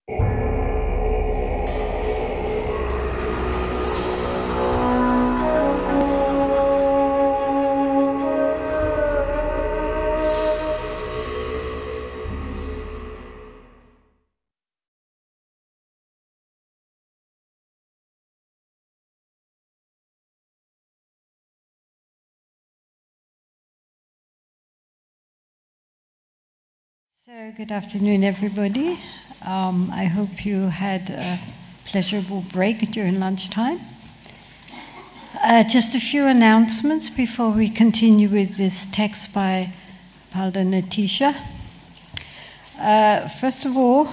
So, good afternoon, everybody. I hope you had a pleasurable break during lunchtime. Just a few announcements before we continue with this text by Palmo. First of all,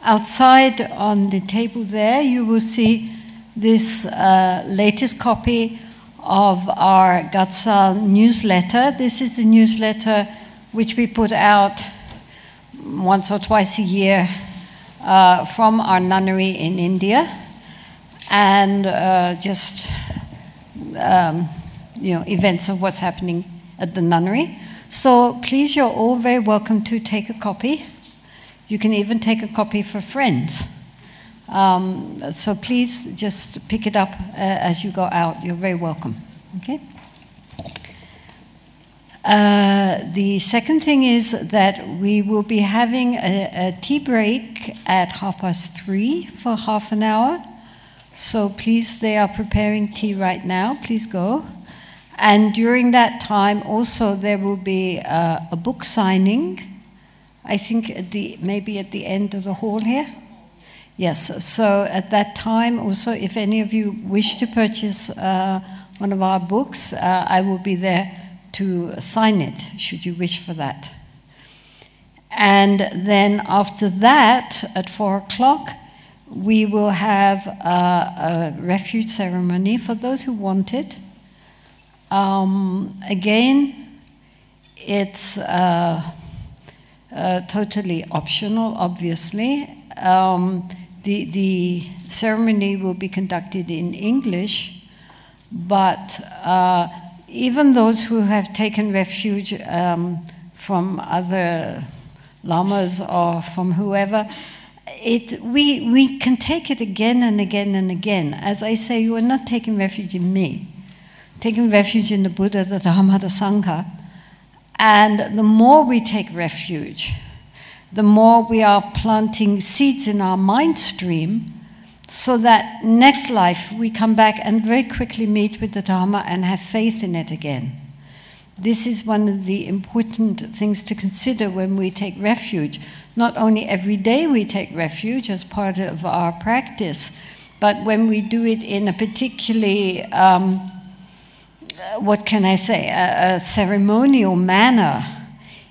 outside on the table there, you will see this latest copy of our Gatsal newsletter. This is the newsletter which we put out once or twice a year from our nunnery in India, and events of what's happening at the nunnery. So please, you're all very welcome to take a copy. You can even take a copy for friends. So please just pick it up as you go out. You're very welcome. Okay. The second thing is that we will be having a tea break at 3:30 for half an hour. So please, they are preparing tea right now. Please go. And during that time, also, there will be a book signing. I think maybe at the end of the hall here. Yes. So at that time, also, if any of you wish to purchase one of our books, I will be there to sign it, should you wish for that. And then after that, at 4 o'clock, we will have a refuge ceremony for those who want it. Again, it's totally optional, obviously. The ceremony will be conducted in English, but even those who have taken refuge from other lamas or from whoever, we can take it again and again and again. As I say, you are not taking refuge in me, taking refuge in the Buddha, the Dhamma, the Sangha. And the more we take refuge, the more we are planting seeds in our mind stream, so that next life we come back and very quickly meet with the Dharma and have faith in it again. This is one of the important things to consider when we take refuge. Not only every day we take refuge as part of our practice, but when we do it in a particularly, a ceremonial manner,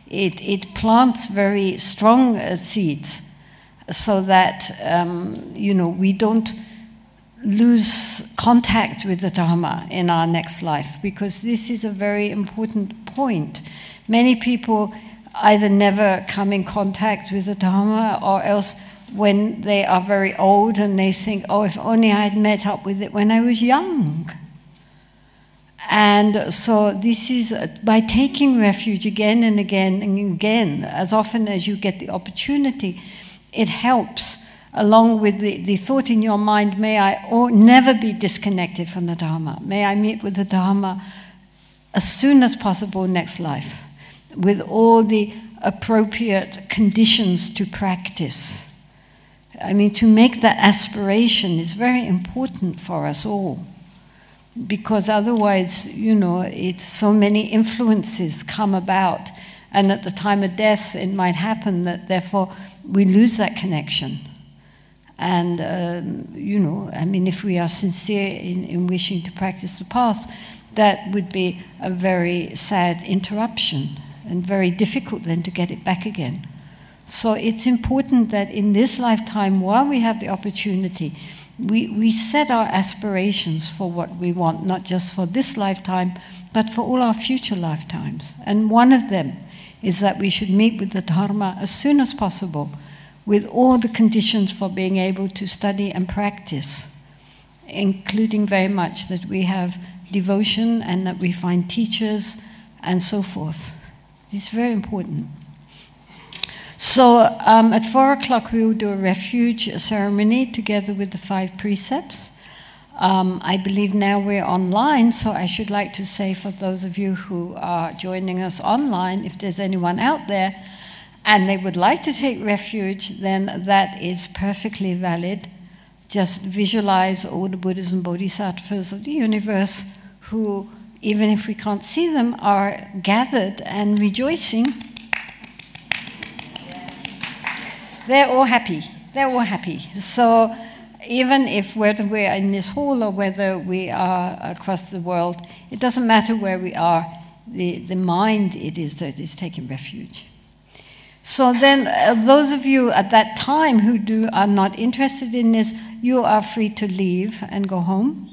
it plants very strong seeds, so that, we don't lose contact with the Dharma in our next life, because this is a very important point. Many people either never come in contact with the Dharma, or else when they are very old and they think, oh, if only I had met up with it when I was young. And so this is by taking refuge again and again and again, as often as you get the opportunity, it helps, along with the thought in your mind, may I never be disconnected from the Dharma. May I meet with the Dharma as soon as possible next life, with all the appropriate conditions to practice. I mean, to make that aspiration is very important for us all, because otherwise, it's so many influences come about, and at the time of death it might happen that therefore we lose that connection. And, if we are sincere in wishing to practice the path, that would be a very sad interruption and very difficult then to get it back again. So it's important that in this lifetime, while we have the opportunity, we set our aspirations for what we want, not just for this lifetime, but for all our future lifetimes. And one of them is that we should meet with the Dharma as soon as possible, with all the conditions for being able to study and practice, including very much that we have devotion and that we find teachers and so forth. It's very important. So at 4 o'clock we will do a refuge ceremony together with the 5 precepts. I believe now we're online, so I should like to say for those of you who are joining us online, if there's anyone out there and they would like to take refuge, then that is perfectly valid. Just visualize all the Buddhas and Bodhisattvas of the universe who, even if we can't see them, are gathered and rejoicing. They're all happy. They're all happy. So even if whether we're in this hall or whether we are across the world, it doesn't matter where we are, the mind it is that is taking refuge. So then those of you at that time who are not interested in this, you are free to leave and go home.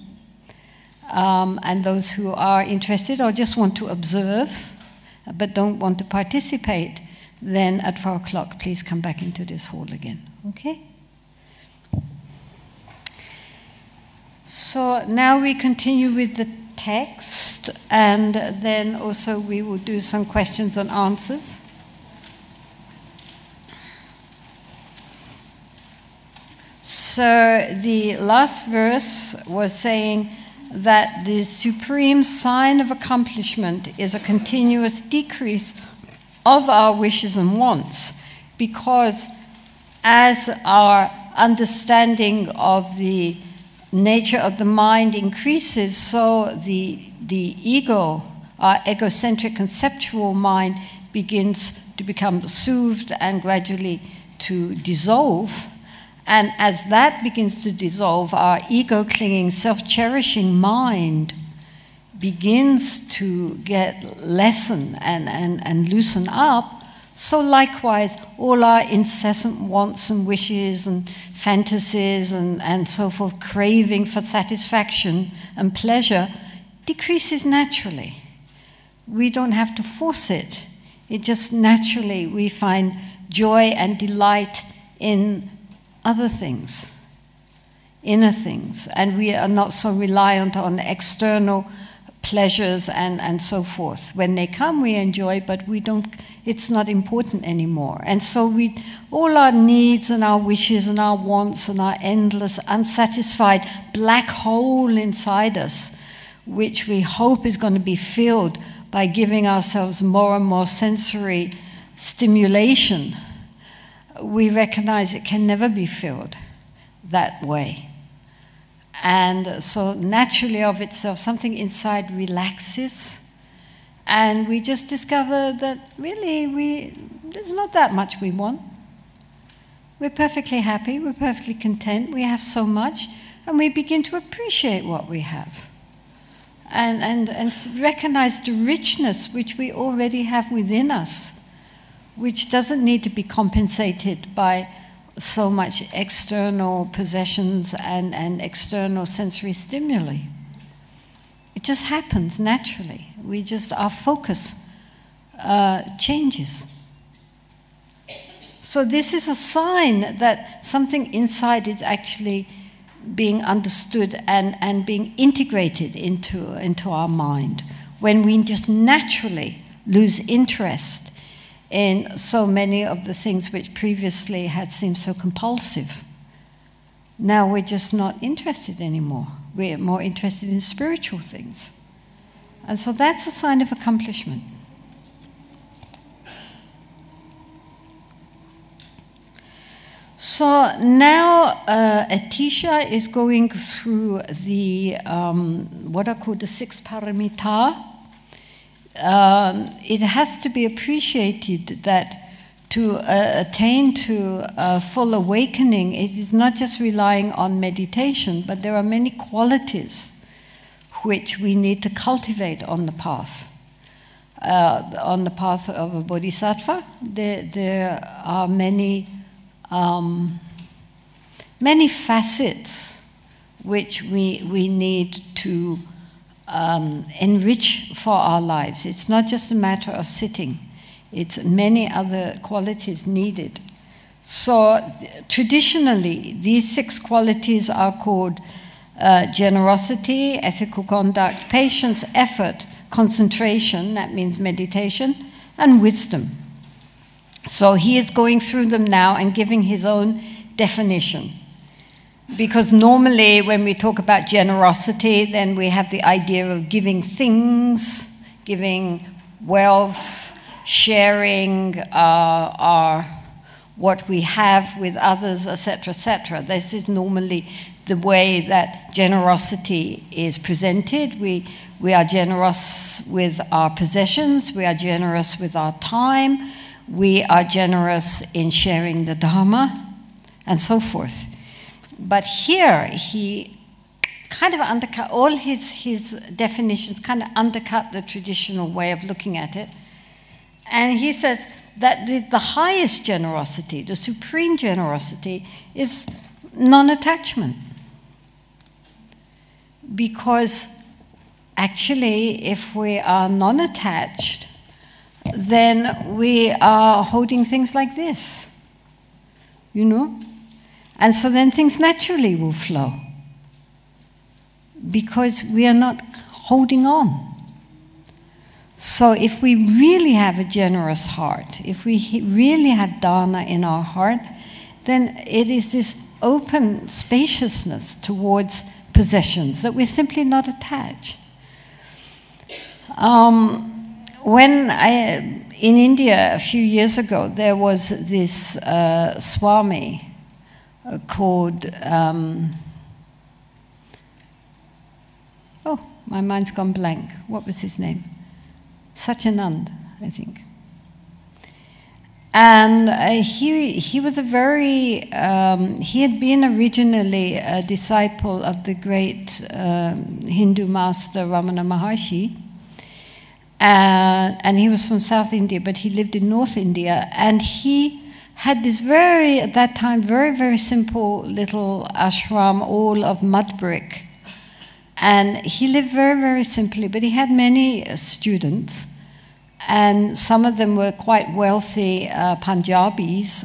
And those who are interested or just want to observe but don't want to participate, then at 4 o'clock, please come back into this hall again, okay? So now we continue with the text, and then also we will do some questions and answers. So the last verse was saying that the supreme sign of accomplishment is a continuous decrease of our wishes and wants, because as our understanding of the nature of the mind increases, so the ego, our egocentric conceptual mind, begins to become soothed and gradually to dissolve. And as that begins to dissolve, our ego-clinging, self-cherishing mind begins to get lessen and loosen up. So likewise, all our incessant wants and wishes and fantasies and so forth, craving for satisfaction and pleasure, decreases naturally. We don't have to force it. It just naturally, we find joy and delight in other things, inner things, and we are not so reliant on external pleasures and so forth. When they come, we enjoy, but we don't, it's not important anymore. And so all our needs and our wishes and our wants and our endless unsatisfied black hole inside us, which we hope is going to be filled by giving ourselves more and more sensory stimulation, we recognize it can never be filled that way. And so naturally of itself, something inside relaxes, and we just discover that really there's not that much we want. We're perfectly happy, we're perfectly content, we have so much, and we begin to appreciate what we have. And recognize the richness which we already have within us, which doesn't need to be compensated by so much external possessions and external sensory stimuli. It just happens naturally. Our focus changes. So this is a sign that something inside is actually being understood and being integrated into our mind. When we just naturally lose interest in so many of the things which previously had seemed so compulsive. Now we're just not interested anymore. We're more interested in spiritual things. And so that's a sign of accomplishment. So now Atisha is going through the what are called the 6 paramita. It has to be appreciated that to attain to full awakening, it is not just relying on meditation, but there are many qualities which we need to cultivate on the path. On the path of a bodhisattva, there are many facets which we need to enrich for our lives. It's not just a matter of sitting. It's many other qualities needed. So traditionally, these 6 qualities are called generosity, ethical conduct, patience, effort, concentration, that means meditation, and wisdom. So he is going through them now and giving his own definition. Because normally when we talk about generosity, then we have the idea of giving things, giving wealth, sharing what we have with others, etc., etc. This is normally the way that generosity is presented. We are generous with our possessions, we are generous with our time, we are generous in sharing the Dharma, and so forth. But here, he kind of undercut, all his definitions kind of undercut the traditional way of looking at it. And he says that the highest generosity, the supreme generosity, is non-attachment. Because actually, if we are non-attached, then we are holding things like this, you know? And so then things naturally will flow. Because we are not holding on. So if we really have a generous heart, if we really have dana in our heart, then it is this open spaciousness towards possessions that we're simply not attached. In India a few years ago, there was this Swami called, oh, my mind's gone blank. What was his name? Satyanand, I think. And he was a very, he had been originally a disciple of the great Hindu master Ramana Maharshi. And he was from South India, but he lived in North India. And he had this very, at that time, very, very simple little ashram, all of mud brick. And he lived very, very simply, but he had many students. And some of them were quite wealthy Punjabis,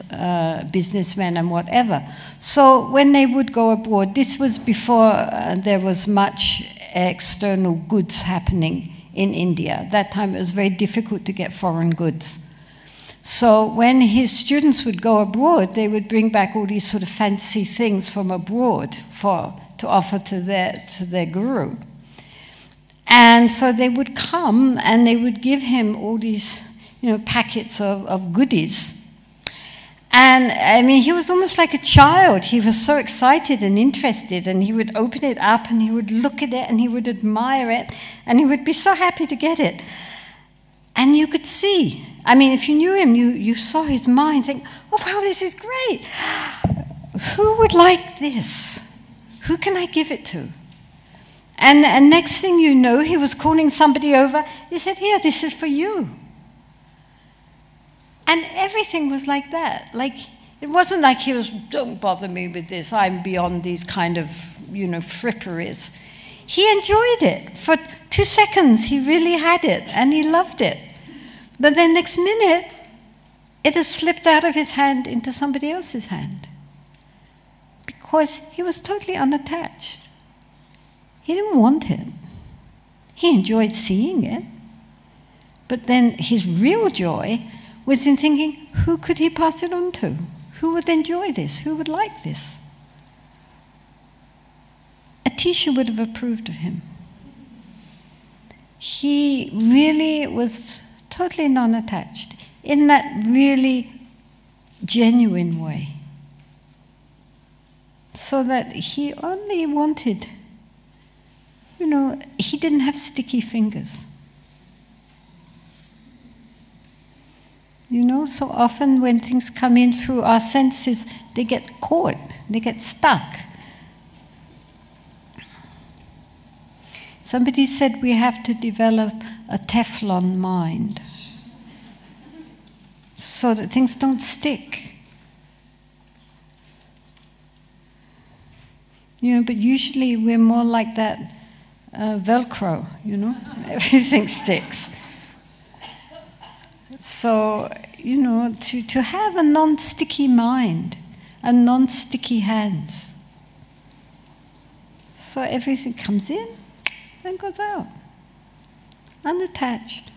businessmen and whatever. So when they would go abroad, this was before there was much external goods happening in India. At that time it was very difficult to get foreign goods. So when his students would go abroad, they would bring back all these sort of fancy things from abroad to offer to their guru. And so they would come and they would give him all these, packets of goodies. And I mean, he was almost like a child. He was so excited and interested, and he would open it up and he would look at it and he would admire it and he would be so happy to get it. And you could see, I mean, if you knew him, you saw his mind think, oh, wow, this is great. Who would like this? Who can I give it to? And next thing you know, he was calling somebody over. He said, here, this is for you. And everything was like that. Like, it wasn't like he was, don't bother me with this, I'm beyond these kind of, fripperies. He enjoyed it. For 2 seconds, he really had it, and he loved it. But then next minute, it has slipped out of his hand into somebody else's hand. Because he was totally unattached. He didn't want it. He enjoyed seeing it. But then his real joy was in thinking, who could he pass it on to? Who would enjoy this? Who would like this? A teacher would have approved of him. He really was totally non-attached in that really genuine way. So that he only wanted, he didn't have sticky fingers. So often when things come in through our senses, they get caught, they get stuck. Somebody said we have to develop a Teflon mind so that things don't stick. But usually we're more like that Velcro, everything sticks. So, to have a non-sticky mind and non-sticky hands. So everything comes in and goes out, unattached.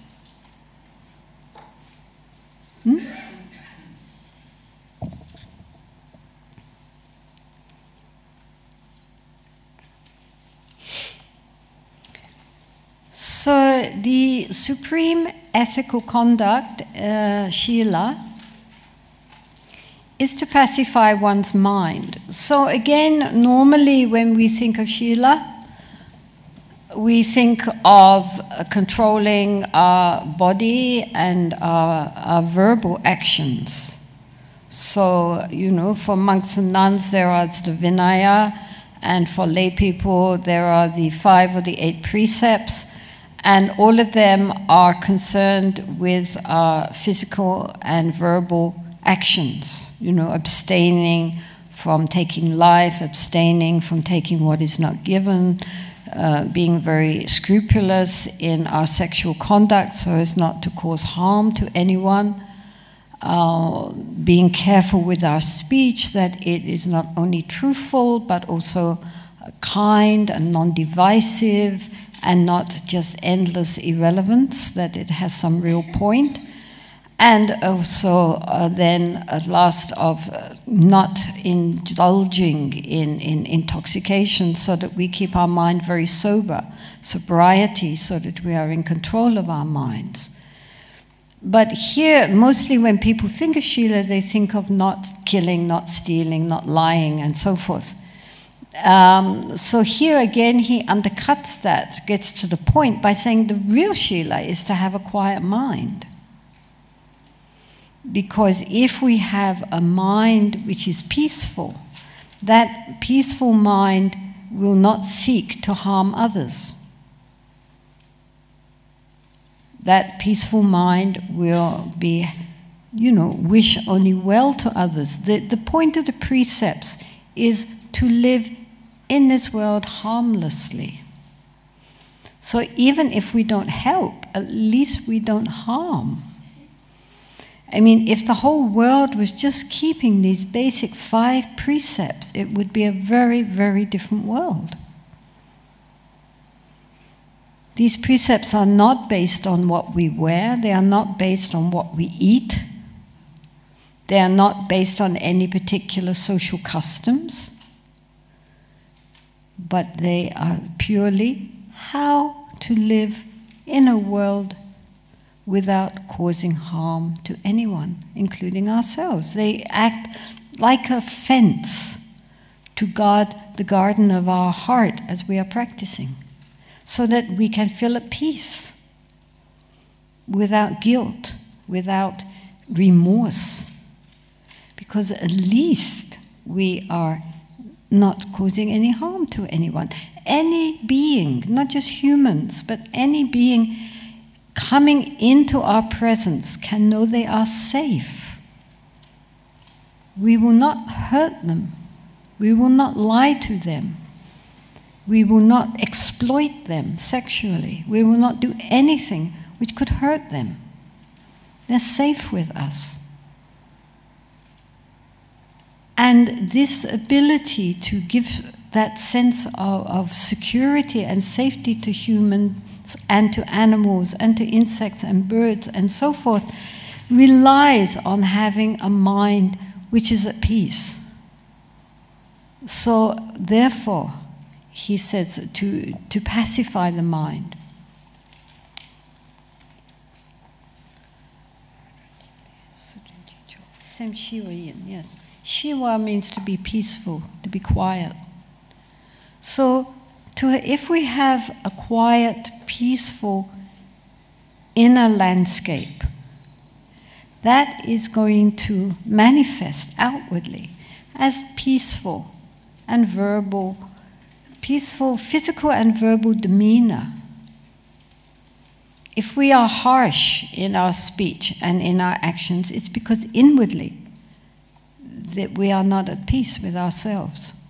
the supreme ethical conduct, Shila, is to pacify one's mind. So again, normally when we think of Shila, we think of controlling our body and our verbal actions. So, you know, for monks and nuns, there are the Vinaya, and for lay people, there are the 5 or the 8 precepts, and all of them are concerned with our physical and verbal actions, you know, abstaining from taking life, abstaining from taking what is not given, being very scrupulous in our sexual conduct so as not to cause harm to anyone, being careful with our speech, that it is not only truthful but also kind and non-divisive and not just endless irrelevance, that it has some real point. And also then at last of not indulging in intoxication, so that we keep our mind very sober, sobriety, so that we are in control of our minds. But here, mostly when people think of Shila, they think of not killing, not stealing, not lying, and so forth. So here again, he undercuts that, gets to the point by saying the real Shila is to have a quiet mind. Because if we have a mind which is peaceful, that peaceful mind will not seek to harm others. That peaceful mind will be, you know, wish only well to others. The point of the precepts is to live in this world harmlessly. So even if we don't help, at least we don't harm. I mean, if the whole world was just keeping these basic 5 precepts, it would be a very, very different world. These precepts are not based on what we wear, they are not based on what we eat, they are not based on any particular social customs, but they are purely how to live in a world without causing harm to anyone, including ourselves. They act like a fence to guard the garden of our heart as we are practicing, so that we can feel at peace, without guilt, without remorse, because at least we are not causing any harm to anyone. Any being, not just humans, but any being coming into our presence can know they are safe. We will not hurt them. We will not lie to them. We will not exploit them sexually. We will not do anything which could hurt them. They're safe with us. And this ability to give that sense of security and safety to humans and to animals and to insects and birds and so forth relies on having a mind which is at peace. So therefore, he says to pacify the mind. Yes. Shiva means to be peaceful, to be quiet. So if we have a quiet, peaceful inner landscape, that is going to manifest outwardly as peaceful and verbal, peaceful physical and verbal demeanor. If we are harsh in our speech and in our actions, it's because inwardly that we are not at peace with ourselves.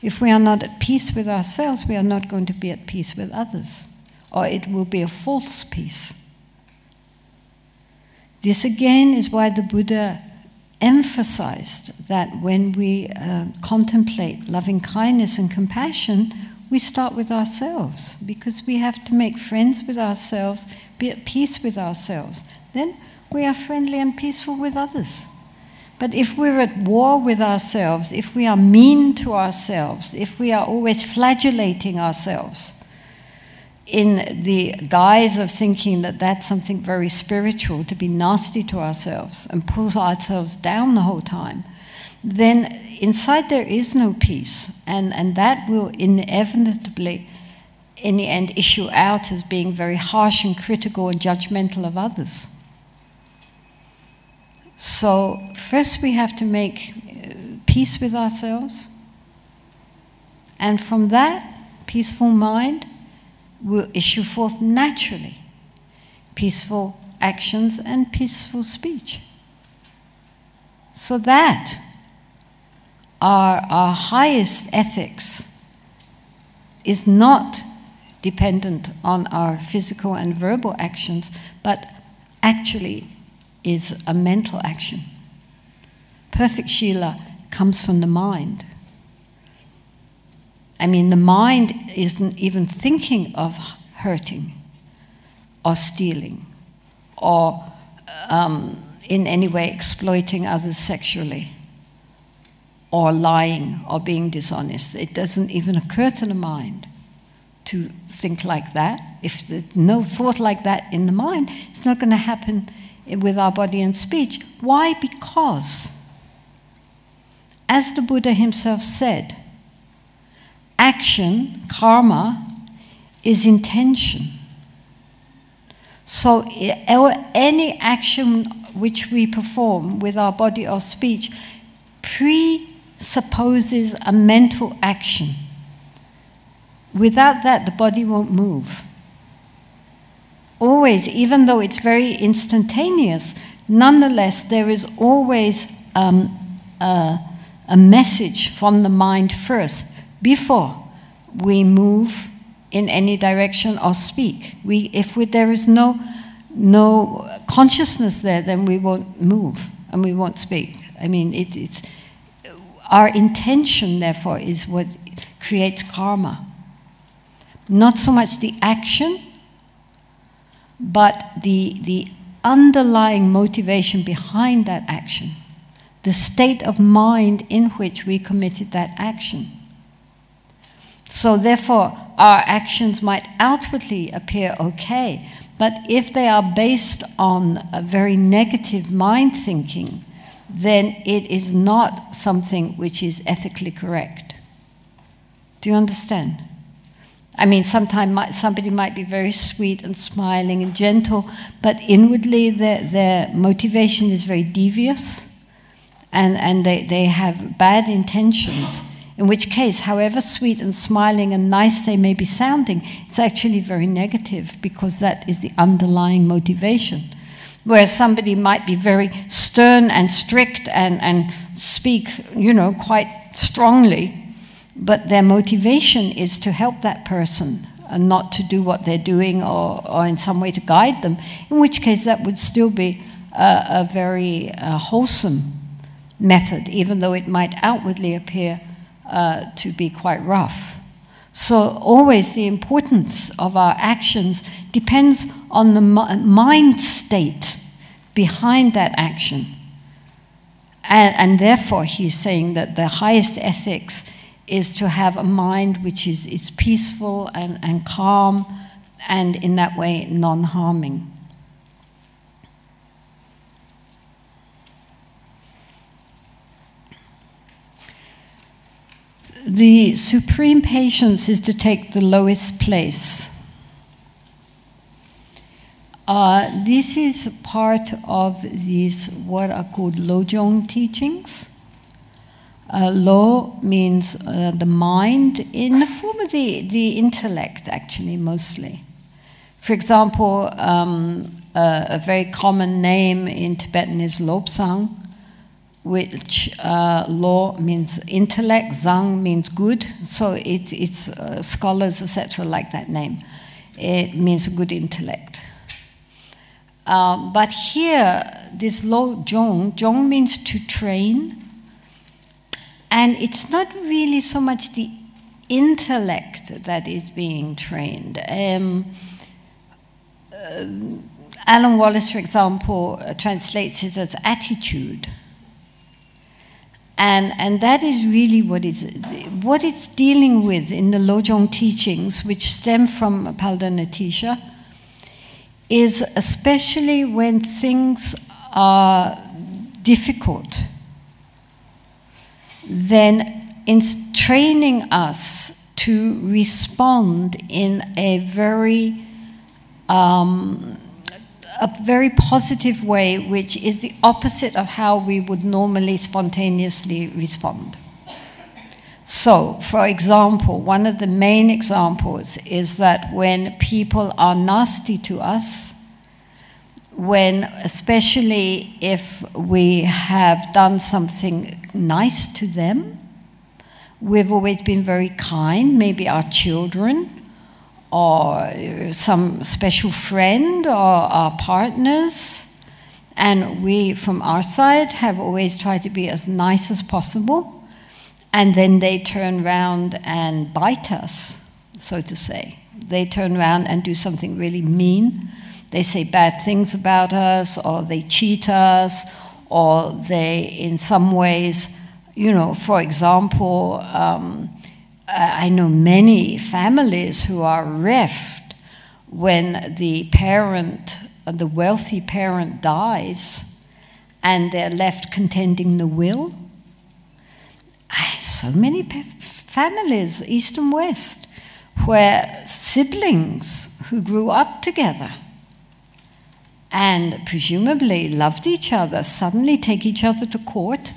If we are not at peace with ourselves, we are not going to be at peace with others, or it will be a false peace. This again is why the Buddha emphasized that when we contemplate loving kindness and compassion, we start with ourselves, because we have to make friends with ourselves, be at peace with ourselves. Then we are friendly and peaceful with others. But if we're at war with ourselves, if we are mean to ourselves, if we are always flagellating ourselves, in the guise of thinking that that's something very spiritual, to be nasty to ourselves and pull ourselves down the whole time, then inside there is no peace, and that will inevitably, in the end, issue out as being very harsh and critical and judgmental of others. So first we have to make peace with ourselves, and from that peaceful mind will issue forth naturally peaceful actions and peaceful speech. So that our highest ethics is not dependent on our physical and verbal actions, but actually is a mental action. Perfect Shila comes from the mind. I mean, the mind isn't even thinking of hurting or stealing or in any way exploiting others sexually or lying or being dishonest. It doesn't even occur to the mind to think like that. If there's no thought like that in the mind, it's not going to happen with our body and speech. Why? Because, as the Buddha himself said, action, karma, is intention. So any action which we perform with our body or speech presupposes a mental action. Without that, the body won't move. Always, even though it's very instantaneous, nonetheless, there is always a message from the mind first, before we move in any direction or speak. If there is no consciousness there, then we won't move and we won't speak. I mean, our intention, therefore, is what creates karma. Not so much the action, but the underlying motivation behind that action, the state of mind in which we committed that action. So therefore, our actions might outwardly appear okay, but if they are based on a very negative mind thinking, then it is not something which is ethically correct. Do you understand? I mean, sometimes somebody might be very sweet and smiling and gentle, but inwardly their motivation is very devious, and they have bad intentions. In which case, however sweet and smiling and nice they may be sounding, it's actually very negative, because that is the underlying motivation. Whereas somebody might be very stern and strict and speak, quite strongly, but their motivation is to help that person and not to do what they're doing or in some way to guide them, in which case that would still be a very wholesome method, even though it might outwardly appear to be quite rough. So always the importance of our actions depends on the mind state behind that action. And therefore he's saying that the highest ethics is to have a mind which is peaceful and calm, and in that way non-harming. The supreme patience is to take the lowest place. This is part of these what are called Lojong teachings. Lo means the mind in the form of the intellect, actually, mostly. For example, a very common name in Tibetan is Lobsang, which Lo means intellect, Zang means good, so it's scholars, etc., like that name. It means good intellect. But here, this Lo Jong means to train, and it's not really so much the intellect that is being trained. Alan Wallace, for example, translates it as attitude. And that is really what is, what it's dealing with in the Lojong teachings, which stem from Palda is especially when things are difficult, then in training us to respond in a very positive way, which is the opposite of how we would normally spontaneously respond. So, for example, one of the main examples is that when people are nasty to us, especially if we have done something nice to them, we've always been very kind, maybe our children, or some special friend, or our partners, and we, from our side, have always tried to be as nice as possible. And then they turn around and bite us, so to say. They turn around and do something really mean. They say bad things about us, or they cheat us, or they, in some ways, you know, for example, I know many families who are reft when the parent, the wealthy parent dies, and they're left contending the will. So many families, East and West, where siblings who grew up together and presumably loved each other suddenly take each other to court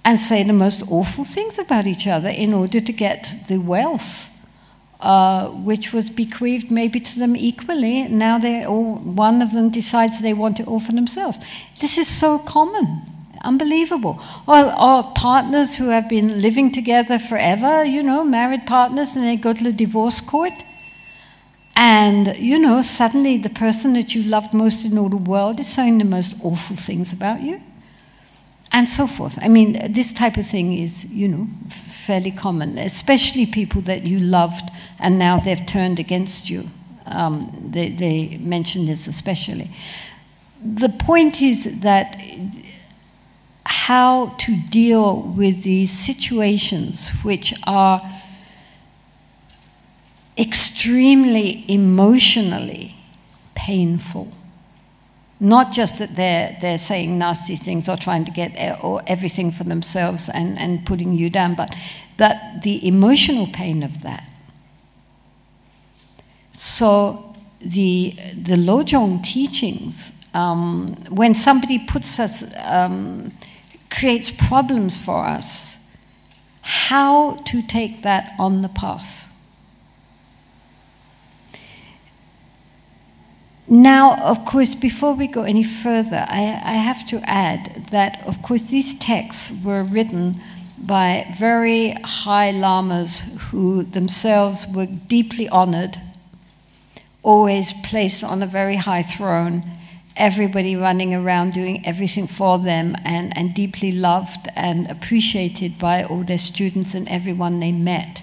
and say the most awful things about each other in order to get the wealth, which was bequeathed maybe to them equally. Now one of them decides they want it all for themselves. This is so common. Unbelievable. Or partners who have been living together forever, you know, married partners, and they go to the divorce court. And, you know, suddenly the person that you loved most in all the world is saying the most awful things about you. And so forth. I mean, this type of thing is, you know, fairly common, especially people that you loved and now they've turned against you. They mention this especially. The point is that how to deal with these situations which are extremely emotionally painful. Not just that they're saying nasty things or trying to get everything for themselves and putting you down, but that the emotional pain of that. So the Lojong teachings, when somebody puts us, creates problems for us, how to take that on the path. Now, of course, before we go any further, I have to add that, of course, these texts were written by very high lamas who themselves were deeply honored, always placed on a very high throne, everybody running around doing everything for them, and deeply loved and appreciated by all their students and everyone they met.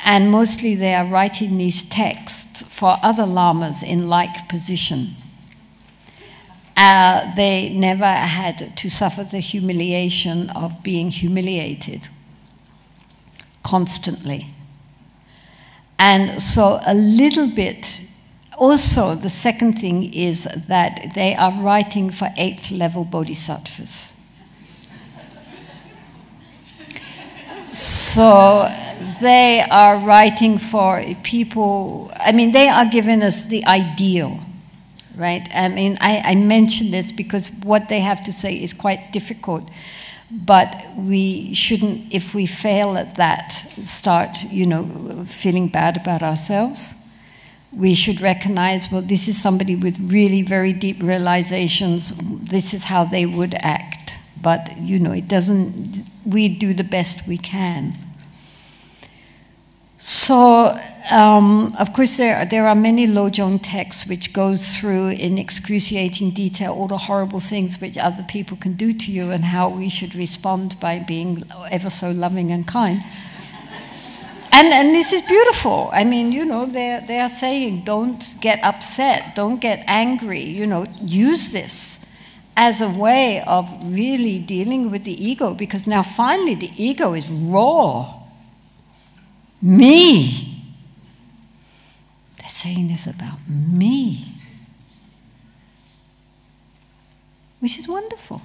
And mostly they are writing these texts for other lamas in like position. They never had to suffer the humiliation of being humiliated constantly. And so a little bit, also the second thing is that they are writing for 8th level bodhisattvas. So they are writing for people, I mean, they are giving us the ideal, right? I mean, I mention this because what they have to say is quite difficult, but we shouldn't, if we fail at that, start, you know, feeling bad about ourselves. We should recognize, well, this is somebody with really very deep realizations. This is how they would act. But, you know, it doesn't, we do the best we can. So, of course, there are many Lojong texts which goes through in excruciating detail all the horrible things which other people can do to you and how we should respond by being ever so loving and kind. And this is beautiful. I mean, you know, they are saying, don't get upset, don't get angry, you know, use this as a way of really dealing with the ego, because now finally the ego is raw. Me. They're saying this about me. Which is wonderful,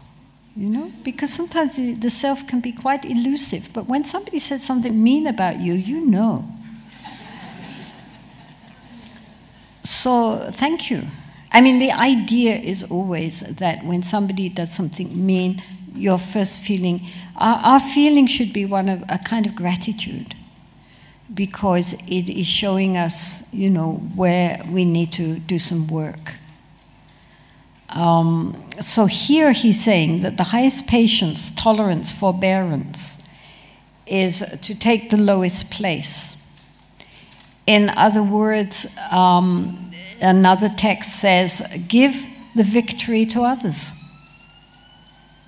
you know, because sometimes the self can be quite elusive, but when somebody says something mean about you, you know. So, thank you. I mean, the idea is always that when somebody does something mean, your first feeling, our feeling should be one of a kind of gratitude, because it is showing us, you know, where we need to do some work. So here he's saying that the highest patience, tolerance, forbearance is to take the lowest place. In other words, another text says, give the victory to others.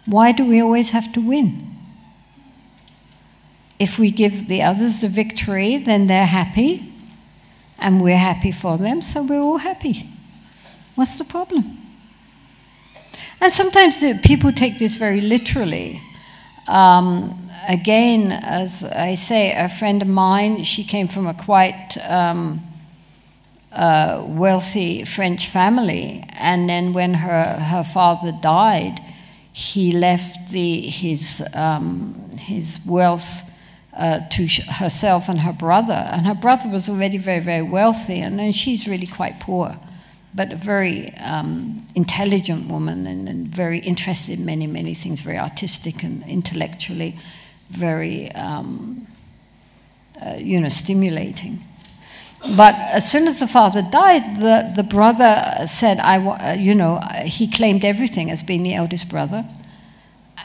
Why do we always have to win? If we give the others the victory, then they're happy, and we're happy for them, so we're all happy. What's the problem? And sometimes people take this very literally. Again, as I say, a friend of mine, she came from a quite wealthy French family, and then when her father died, he left his wealth to herself and her brother was already very, very wealthy, and then she's really quite poor, but a very intelligent woman and very interested in many, many things, very artistic and intellectually very, stimulating. But as soon as the father died, the brother said, he claimed everything as being the eldest brother,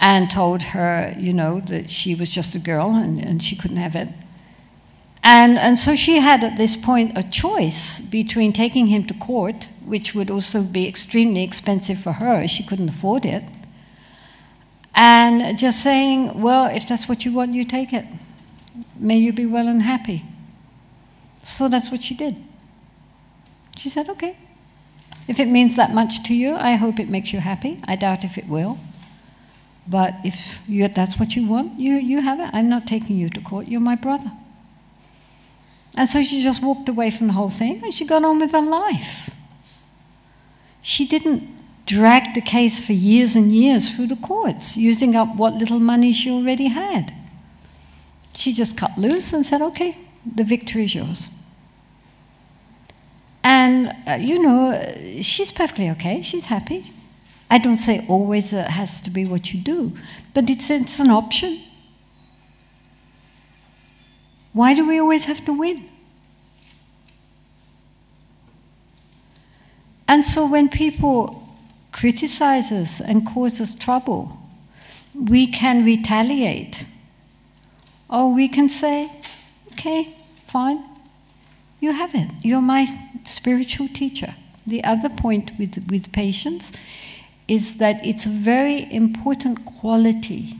and told her, that she was just a girl and she couldn't have it. And so she had at this point a choice between taking him to court, which would also be extremely expensive for her, she couldn't afford it, and just saying, well, if that's what you want, you take it. May you be well and happy. So that's what she did. She said, okay, if it means that much to you, I hope it makes you happy. I doubt if it will. But if that's what you want, you have it. I'm not taking you to court. You're my brother. And so she just walked away from the whole thing, and she got on with her life. She didn't drag the case for years and years through the courts, using up what little money she already had. She just cut loose and said, okay, the victory is yours. And, she's perfectly okay. She's happy. I don't say always that has to be what you do, but it's an option. Why do we always have to win? And so when people criticize us and cause us trouble, we can retaliate. Or we can say, okay, fine, you have it. You're my spiritual teacher. The other point with patience is that it's a very important quality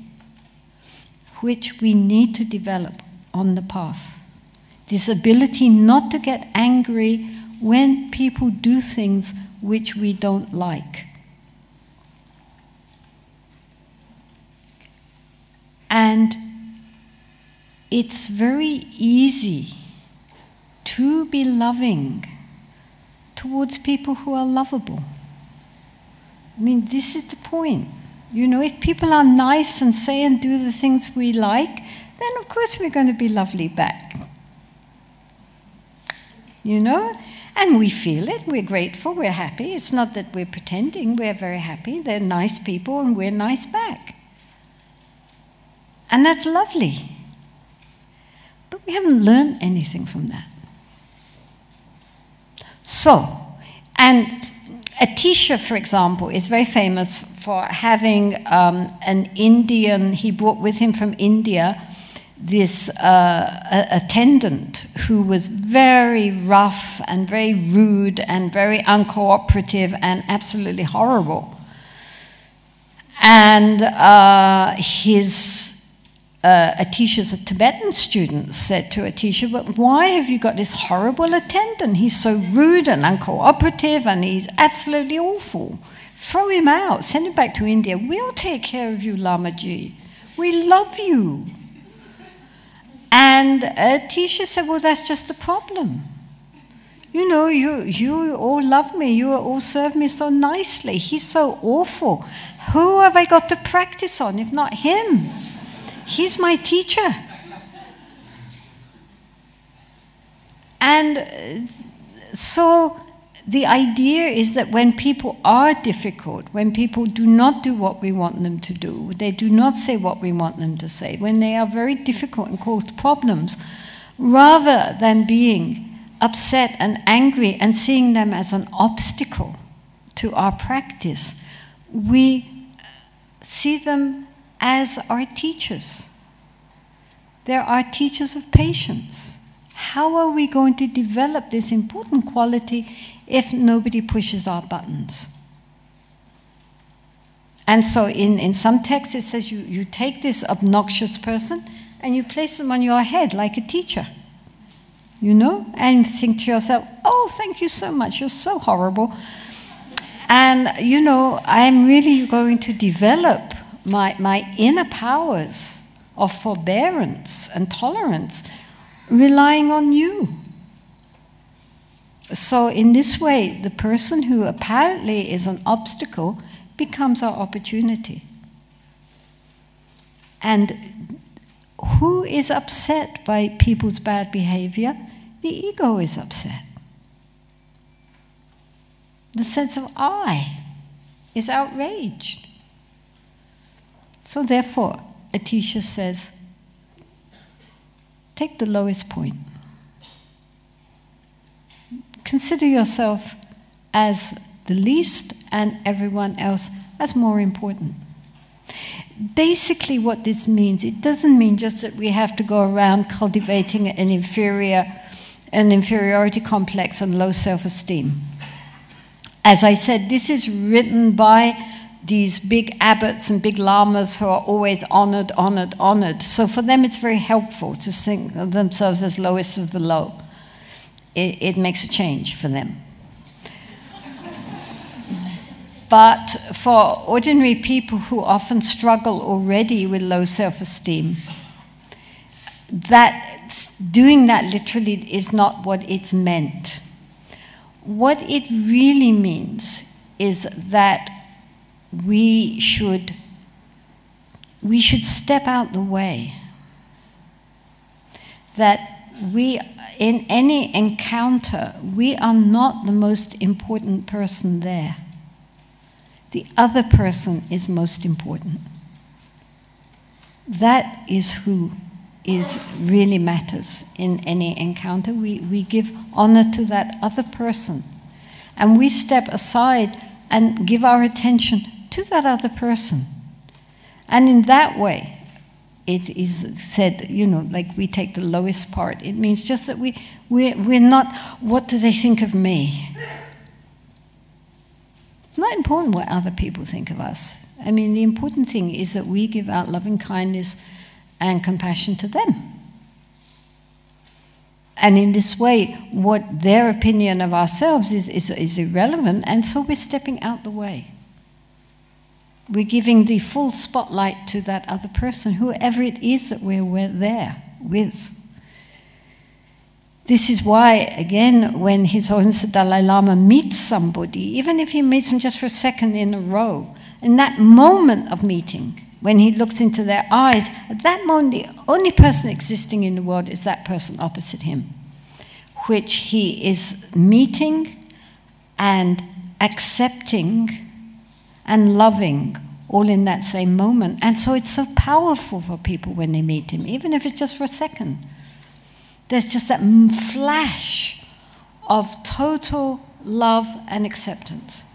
which we need to develop on the path. This ability not to get angry when people do things which we don't like. And it's very easy to be loving towards people who are lovable. I mean, this is the point. If people are nice and say and do the things we like, then of course we're going to be lovely back. And we feel it, we're grateful, we're happy. It's not that we're pretending, we're very happy. They're nice people and we're nice back. And that's lovely. But we haven't learned anything from that. So, and Atisha, for example, is very famous for having an Indian, he brought with him from India this attendant who was very rough and very rude and very uncooperative and absolutely horrible. And Atisha's a Tibetan student said to Atisha, but why have you got this horrible attendant? He's so rude and uncooperative and he's absolutely awful. Throw him out, send him back to India. We'll take care of you, Lamaji. We love you. And And Tisha said, well, that's just the problem. You know, you all love me. You all serve me so nicely. He's so awful. Who have I got to practice on if not him? He's my teacher. And so the idea is that when people are difficult, when people do not do what we want them to do, they do not say what we want them to say, when they are very difficult and cause problems, rather than being upset and angry and seeing them as an obstacle to our practice, we see them as our teachers. They're our teachers of patience. How are we going to develop this important quality if nobody pushes our buttons? And so in some texts it says you take this obnoxious person and you place them on your head like a teacher. You know, and think to yourself, oh, thank you so much, you're so horrible. And, you know, I'm really going to develop my inner powers of forbearance and tolerance, relying on you. So in this way, the person who apparently is an obstacle becomes our opportunity. And who is upset by people's bad behavior? The ego is upset. The sense of I is outraged. So therefore, Atisha says, take the lowest point. Consider yourself as the least and everyone else as more important. Basically what this means, it doesn't mean just that we have to go around cultivating an inferiority complex and low self-esteem. As I said, this is written by these big abbots and big lamas who are always honored, honored, honored. So for them it's very helpful to think of themselves as lowest of the low. It makes a change for them. But for ordinary people who often struggle already with low self-esteem, doing that literally is not what it's meant. What it really means is that we should step out the way. That in any encounter, we are not the most important person there. The other person is most important. That is who really matters in any encounter. We give honor to that other person. And we step aside and give our attention to that other person. And in that way, it is said, you know, like we take the lowest part. It means just that we're not, what do they think of me? It's not important what other people think of us. I mean, the important thing is that we give out loving kindness and compassion to them. And in this way, what their opinion of ourselves is irrelevant, and so we're stepping out the way. We're giving the full spotlight to that other person, whoever it is that we're there with. This is why, again, when His Holiness the Dalai Lama meets somebody, even if he meets them just for a second in a row, in that moment of meeting, when he looks into their eyes, at that moment, the only person existing in the world is that person opposite him, which he is meeting and accepting and loving all in that same moment. And so it's so powerful for people when they meet him, even if it's just for a second. There's just that flash of total love and acceptance.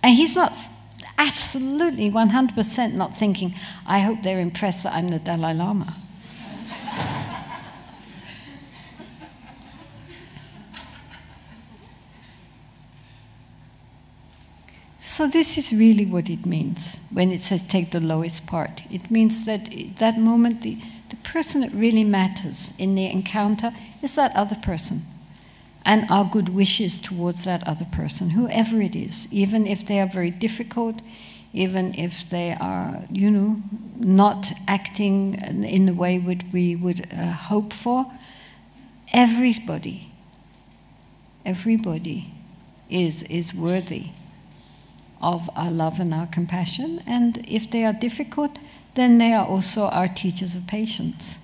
And he's not absolutely 100% not thinking, I hope they're impressed that I'm the Dalai Lama. So this is really what it means when it says take the lowest part. It means that at that moment, the person that really matters in the encounter is that other person. And our good wishes towards that other person, whoever it is, even if they are very difficult, even if they are, you know, not acting in the way we would hope for. Everybody is worthy of our love and our compassion, and if they are difficult, then they are also our teachers of patience.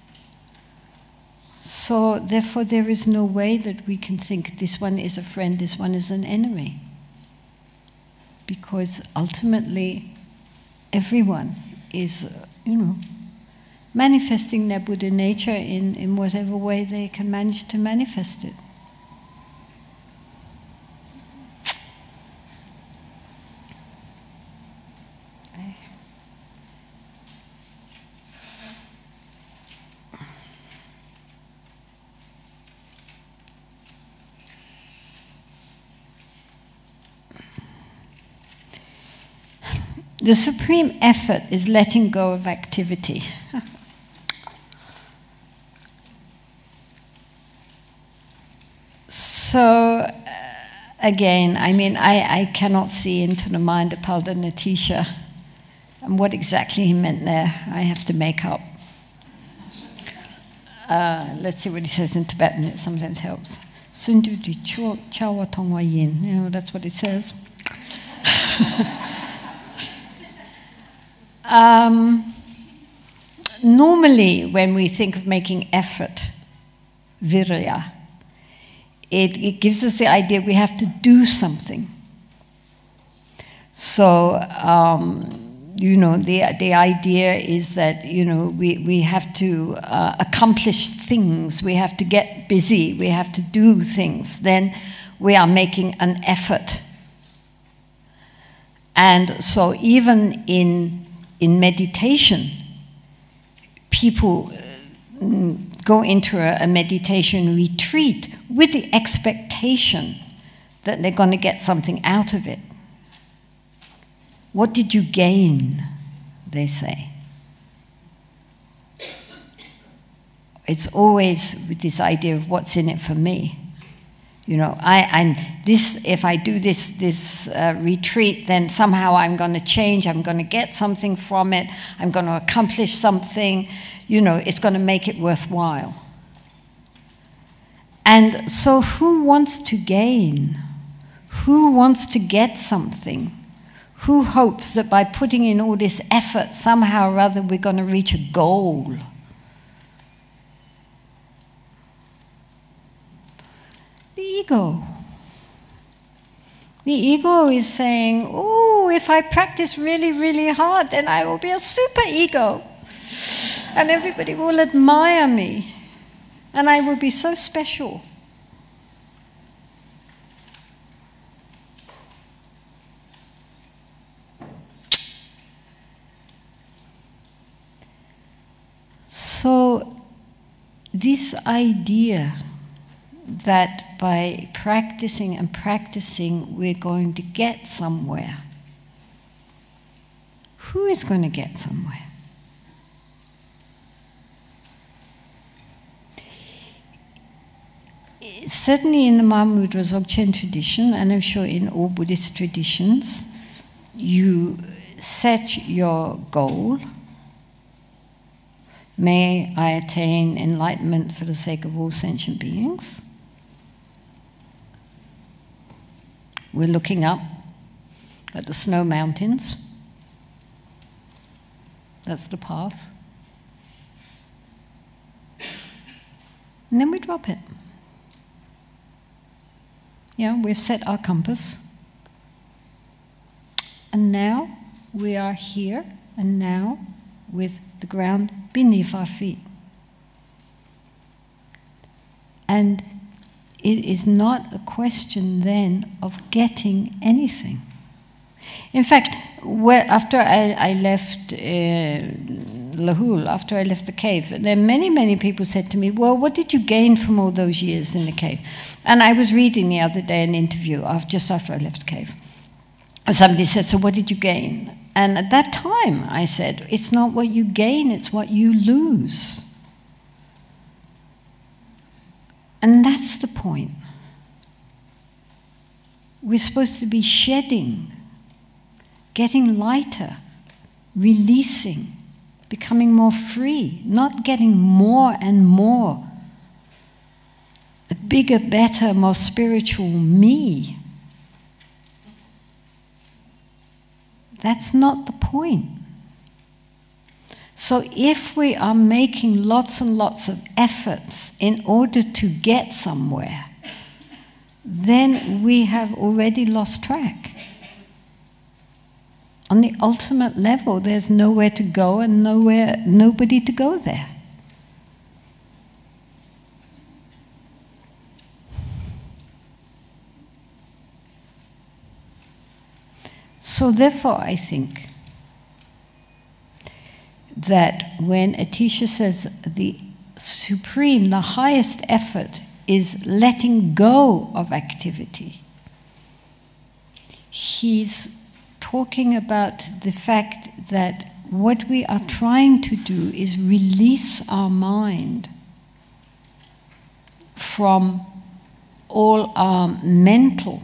So therefore there is no way that we can think this one is a friend, this one is an enemy. Because ultimately everyone is, you know, manifesting their Buddha nature in whatever way they can manage to manifest it. The supreme effort is letting go of activity. So, again, I mean, I cannot see into the mind of Paldenatisha, and what exactly he meant there, I have to make up. Let's see what he says in Tibetan, it sometimes helps. Sundu di chawa tongwa yin, you know, that's what it says. Normally, when we think of making effort, virya, it gives us the idea we have to do something. So, you know, the idea is that, you know, we have to accomplish things, we have to get busy, we have to do things, then we are making an effort. And so even in meditation, people go into a meditation retreat with the expectation that they're going to get something out of it. What did you gain? They say. It's always with this idea of what's in it for me. You know, if I do this retreat, then somehow I'm going to change, I'm going to get something from it, I'm going to accomplish something, you know, it's going to make it worthwhile. And so who wants to gain? Who wants to get something? Who hopes that by putting in all this effort, somehow or other we're going to reach a goal? The ego. The ego is saying, oh, if I practice really, really hard, then I will be a super ego. And everybody will admire me. And I will be so special. So, this idea that by practicing and practicing we're going to get somewhere. Who is going to get somewhere? Certainly in the Mahamudra Dzogchen tradition, and I'm sure in all Buddhist traditions, you set your goal. May I attain enlightenment for the sake of all sentient beings. We're looking up at the snow mountains. That's the path. And then we drop it. Yeah, we've set our compass. And now we are here and now with the ground beneath our feet. And it is not a question then of getting anything. In fact, after I left Lahul, after I left the cave, then many people said to me, well, what did you gain from all those years in the cave? And I was reading the other day an interview just after I left the cave. Somebody said, so what did you gain? And at that time I said, it's not what you gain, it's what you lose. And that's the point. We're supposed to be shedding getting lighter, releasing, becoming more free, not getting more and more. A bigger, better, more spiritual me. That's not the point. So if we are making lots and lots of efforts in order to get somewhere, then we have already lost track. On the ultimate level, there's nowhere to go and nobody to go there. So therefore, I think that when Atisha says the supreme, the highest effort is letting go of activity, he's talking about the fact that what we are trying to do is release our mind from all our mental,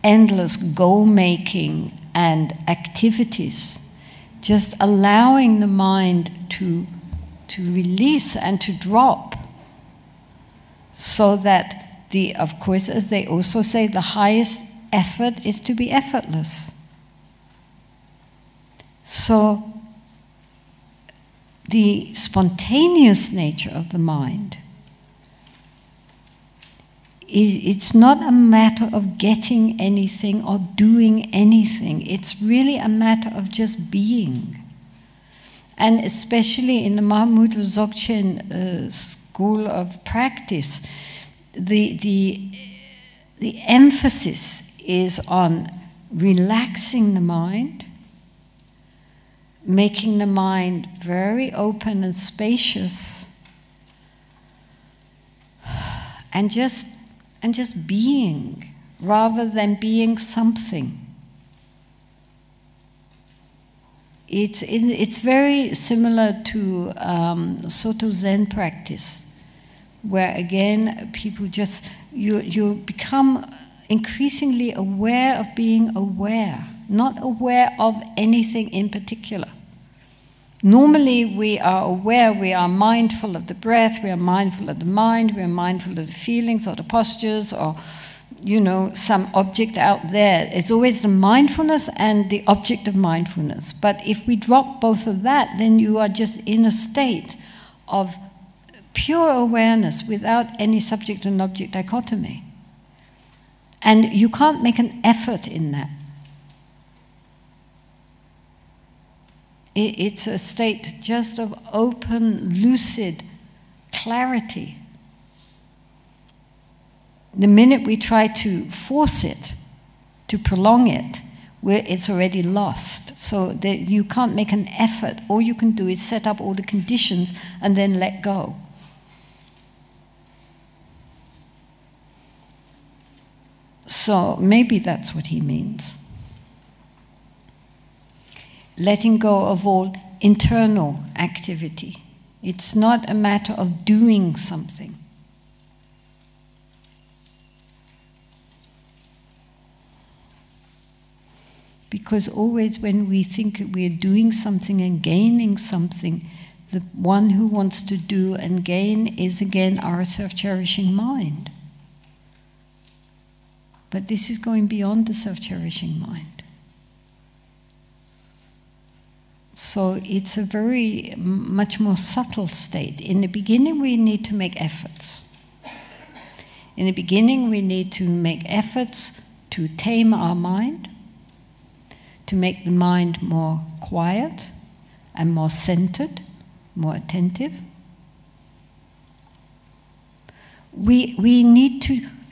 endless goal-making and activities, just allowing the mind to release and to drop, so that of course, as they also say, the highest effort is to be effortless. So the spontaneous nature of the mind, it's not a matter of getting anything or doing anything. It's really a matter of just being. And especially in the Mahamudra Dzogchen school of practice, the emphasis is on relaxing the mind, making the mind very open and spacious, and just being, rather than being something. It's very similar to Soto Zen practice, where again people just you become increasingly aware of being aware, not aware of anything in particular. Normally we are aware, we are mindful of the breath, we are mindful of the mind, we are mindful of the feelings or the postures or, some object out there. It's always the mindfulness and the object of mindfulness. But if we drop both of that, then you are just in a state of pure awareness without any subject and object dichotomy. And you can't make an effort in that. It's a state just of open, lucid clarity. The minute we try to force it, to prolong it, it's already lost. So you can't make an effort. All you can do is set up all the conditions and then let go. So maybe that's what he means. Letting go of all internal activity. It's not a matter of doing something. Because always when we think we're doing something and gaining something, the one who wants to do and gain is again our self-cherishing mind. But this is going beyond the self-cherishing mind. So it's a very much more subtle state. In the beginning, we need to make efforts. In the beginning, we need to make efforts to tame our mind, to make the mind more quiet and more centered, more attentive. We need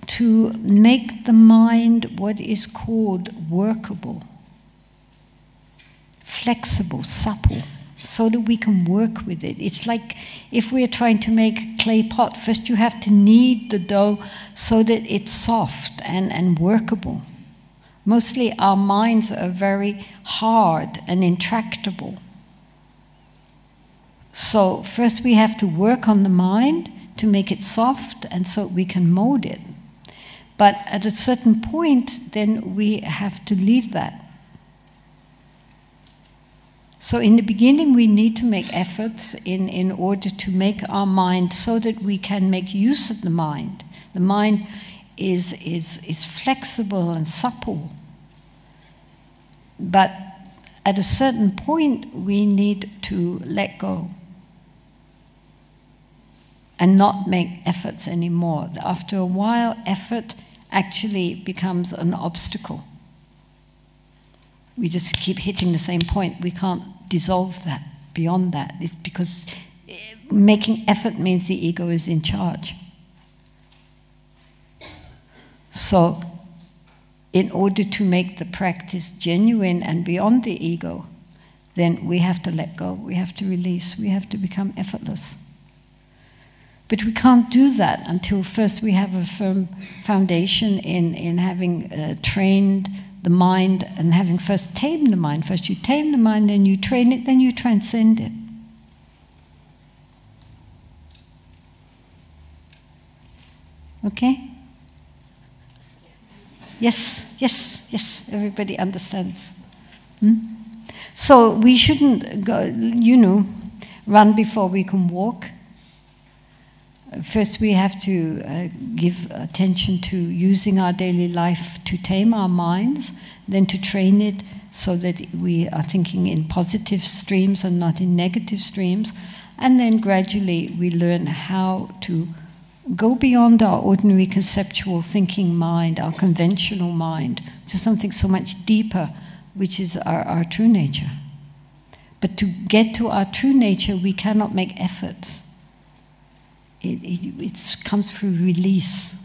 to make the mind what is called workable, flexible, supple, so that we can work with it. It's like if we're trying to make a clay pot, first you have to knead the dough so that it's soft and workable. Mostly our minds are very hard and intractable. So first we have to work on the mind to make it soft and so we can mold it. But at a certain point, then we have to leave that. So in the beginning, we need to make efforts in order to make our mind so that we can make use of the mind. The mind is flexible and supple. But at a certain point, we need to let go and not make efforts anymore. After a while, effort actually becomes an obstacle. We just keep hitting the same point. We can't dissolve that beyond that. It's because making effort means the ego is in charge. So, in order to make the practice genuine and beyond the ego, then we have to let go, we have to release, we have to become effortless. But we can't do that until first we have a firm foundation in having trained the mind and having first tamed the mind. First you tame the mind, then you train it, then you transcend it. Okay? Yes, yes, yes, everybody understands. So we shouldn't go, run before we can walk. First we have to give attention to using our daily life to tame our minds, then to train it so that we are thinking in positive streams and not in negative streams, and then gradually we learn how to go beyond our ordinary conceptual thinking mind, our conventional mind, to something so much deeper, which is our true nature. But to get to our true nature, we cannot make efforts. It comes through release.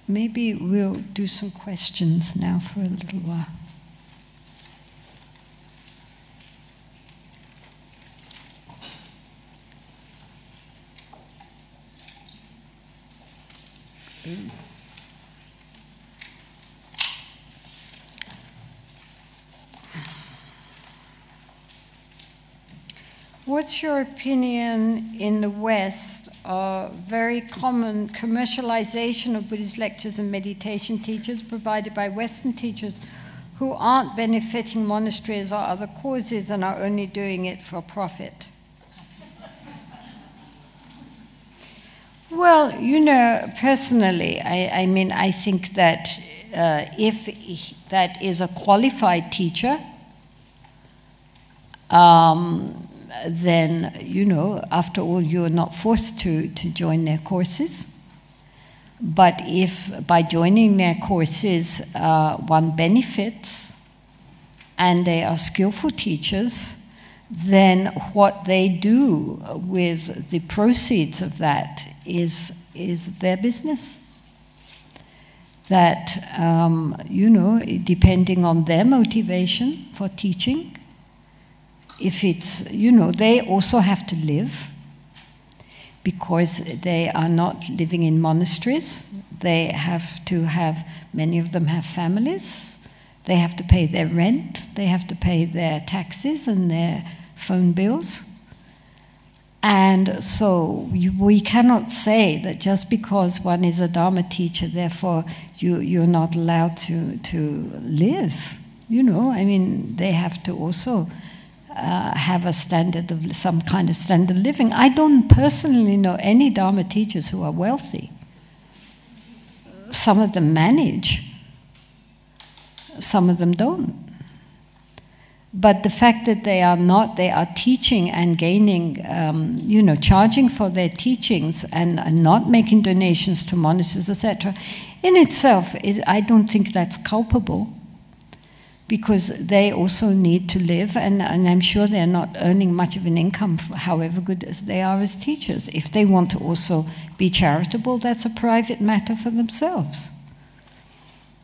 Maybe we'll do some questions now for a little while. What's your opinion in the West of very common commercialization of Buddhist lectures and meditation teachers provided by Western teachers who aren't benefiting monasteries or other causes and are only doing it for profit? Well, personally, I think that if that is a qualified teacher, then, after all, you're not forced to join their courses. But if by joining their courses one benefits and they are skillful teachers, then what they do with the proceeds of that is their business. That, depending on their motivation for teaching, if it's, they also have to live because they are not living in monasteries. They have to have, many of them have families. They have to pay their rent. They have to pay their taxes and their phone bills. And so we cannot say that just because one is a Dharma teacher, therefore you're not allowed to live. They have to also have a standard of some kind of standard of living. I don't personally know any Dharma teachers who are wealthy. Some of them manage, some of them don't. But the fact that they are not, they are teaching and gaining, charging for their teachings and not making donations to monasteries, etc., in itself, I don't think that's culpable. Because they also need to live, and I'm sure they're not earning much of an income, however good as they are as teachers. If they want to also be charitable, that's a private matter for themselves.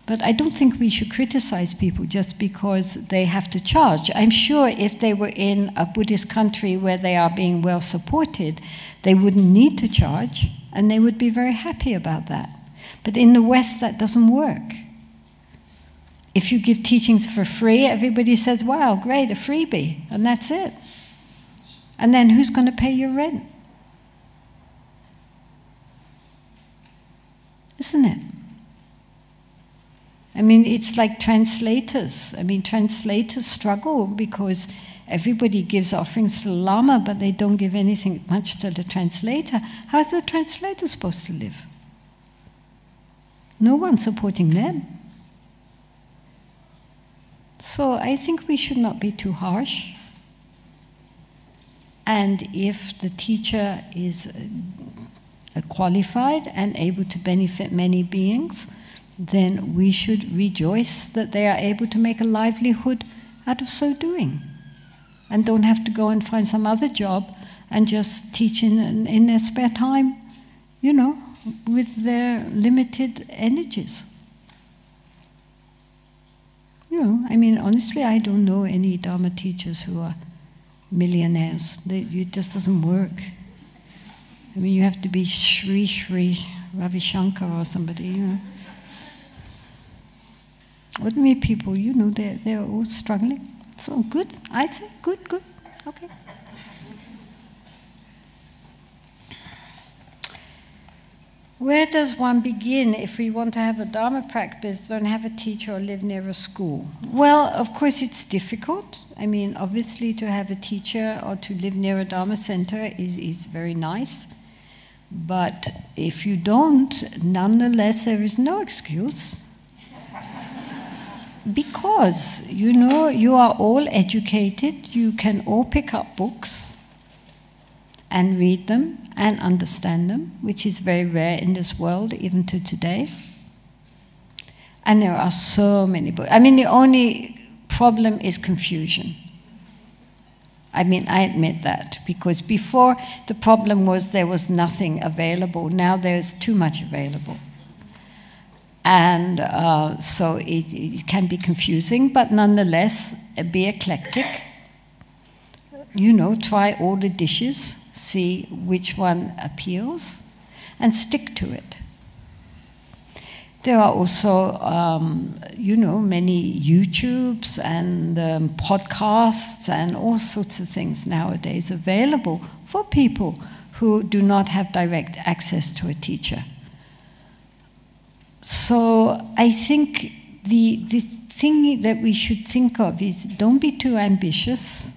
But I don't think we should criticize people just because they have to charge. I'm sure if they were in a Buddhist country where they are being well supported, they wouldn't need to charge, and they would be very happy about that. But in the West, that doesn't work. If you give teachings for free, everybody says, wow, great, a freebie, and that's it. And then who's going to pay your rent? Isn't it? I mean, it's like translators. I mean, translators struggle because everybody gives offerings to the Lama, but they don't give anything much to the translator. How's the translator supposed to live? No one's supporting them. So I think we should not be too harsh. And if the teacher is qualified and able to benefit many beings, then we should rejoice that they are able to make a livelihood out of so doing. And don't have to go and find some other job and just teach in their spare time, you know, with their limited energies. You know, I mean, honestly, I don't know any Dharma teachers who are millionaires. It just doesn't work. I mean, you have to be Sri Ravi Shankar or somebody, you know. Ordinary people, you know, they're all struggling. So good, I say, good, okay. Where does one begin if we want to have a Dharma practice, don't have a teacher or live near a school? Well, of course it's difficult. I mean, obviously to have a teacher or to live near a Dharma center is very nice. But if you don't, nonetheless, there is no excuse. Because, you know, you are all educated, you can all pick up books and read them and understand them, which is very rare in this world, even to today. And there are so many books. I mean, the only problem is confusion. I mean, I admit that, because before the problem was there was nothing available. Now there's too much available. And so it can be confusing, but nonetheless, be eclectic. You know, try all the dishes, see which one appeals, and stick to it. There are also, you know, many YouTubes and podcasts and all sorts of things nowadays available for people who do not have direct access to a teacher. So I think the thing that we should think of is don't be too ambitious.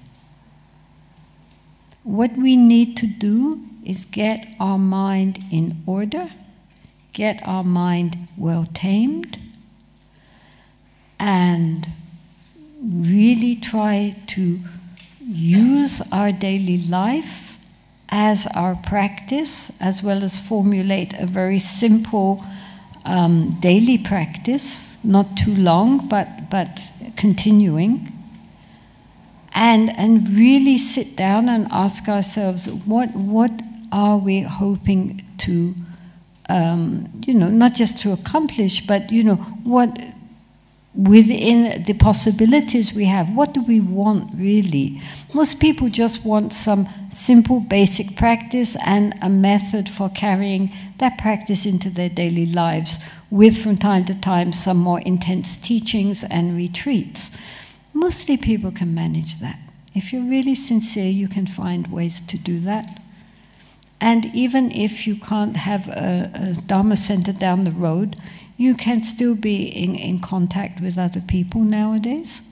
What we need to do is get our mind in order, get our mind well tamed, and really try to use our daily life as our practice, as well as formulate a very simple daily practice, not too long, but continuing, and really sit down and ask ourselves, what are we hoping to, you know, not just to accomplish, but, you know, what within the possibilities we have, what do we want really? Most people just want some simple basic practice and a method for carrying that practice into their daily lives, with from time to time some more intense teachings and retreats. Mostly people can manage that. If you're really sincere, you can find ways to do that. And even if you can't have a Dharma center down the road, you can still be in contact with other people nowadays.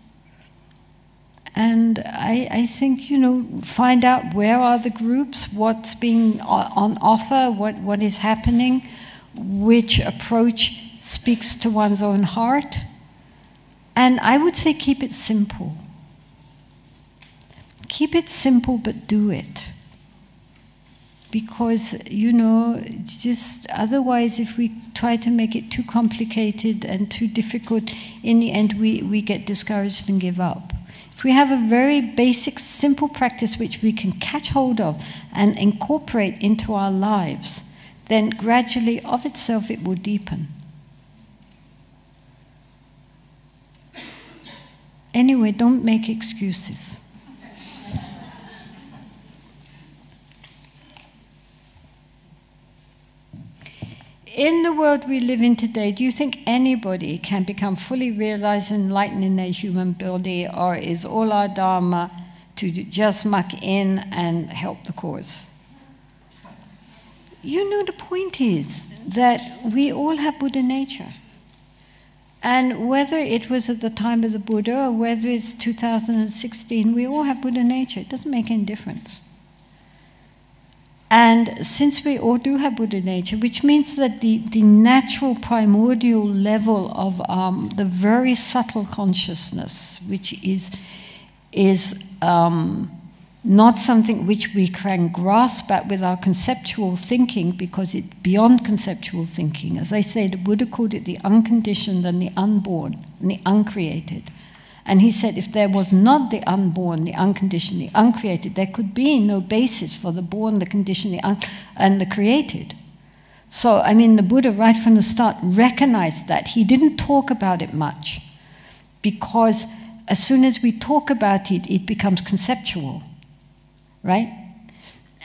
And I think, you know, find out where are the groups, what's being on offer, what is happening, which approach speaks to one's own heart. And I would say keep it simple. Keep it simple, but do it. Because, you know, just otherwise, if we try to make it too complicated and too difficult, in the end we get discouraged and give up. If we have a very basic, simple practice which we can catch hold of and incorporate into our lives, then gradually, of itself, it will deepen. Anyway, don't make excuses. In the world we live in today, do you think anybody can become fully realized and enlightened in their human body, or is all our Dharma to just muck in and help the cause. You know, the point is that we all have Buddha nature. And whether it was at the time of the Buddha or whether it's 2016, we all have Buddha nature. It doesn't make any difference. And since we all do have Buddha nature, which means that the natural primordial level of the very subtle consciousness, which is not something which we can grasp at with our conceptual thinking, because it's beyond conceptual thinking. As I say, the Buddha called it the unconditioned and the unborn and the uncreated. And he said if there was not the unborn, the unconditioned, the uncreated, there could be no basis for the born, the conditioned, and the created. So, I mean, the Buddha right from the start recognized that. He didn't talk about it much, because as soon as we talk about it, it becomes conceptual, right?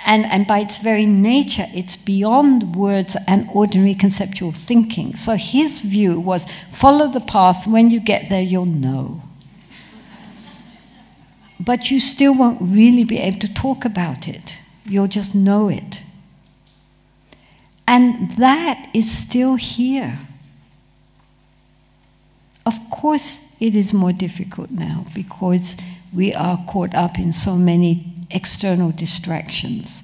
And by its very nature, it's beyond words and ordinary conceptual thinking. So his view was, follow the path, when you get there, you'll know. But you still won't really be able to talk about it. You'll just know it. And that is still here. Of course, it is more difficult now because we are caught up in so many external distractions.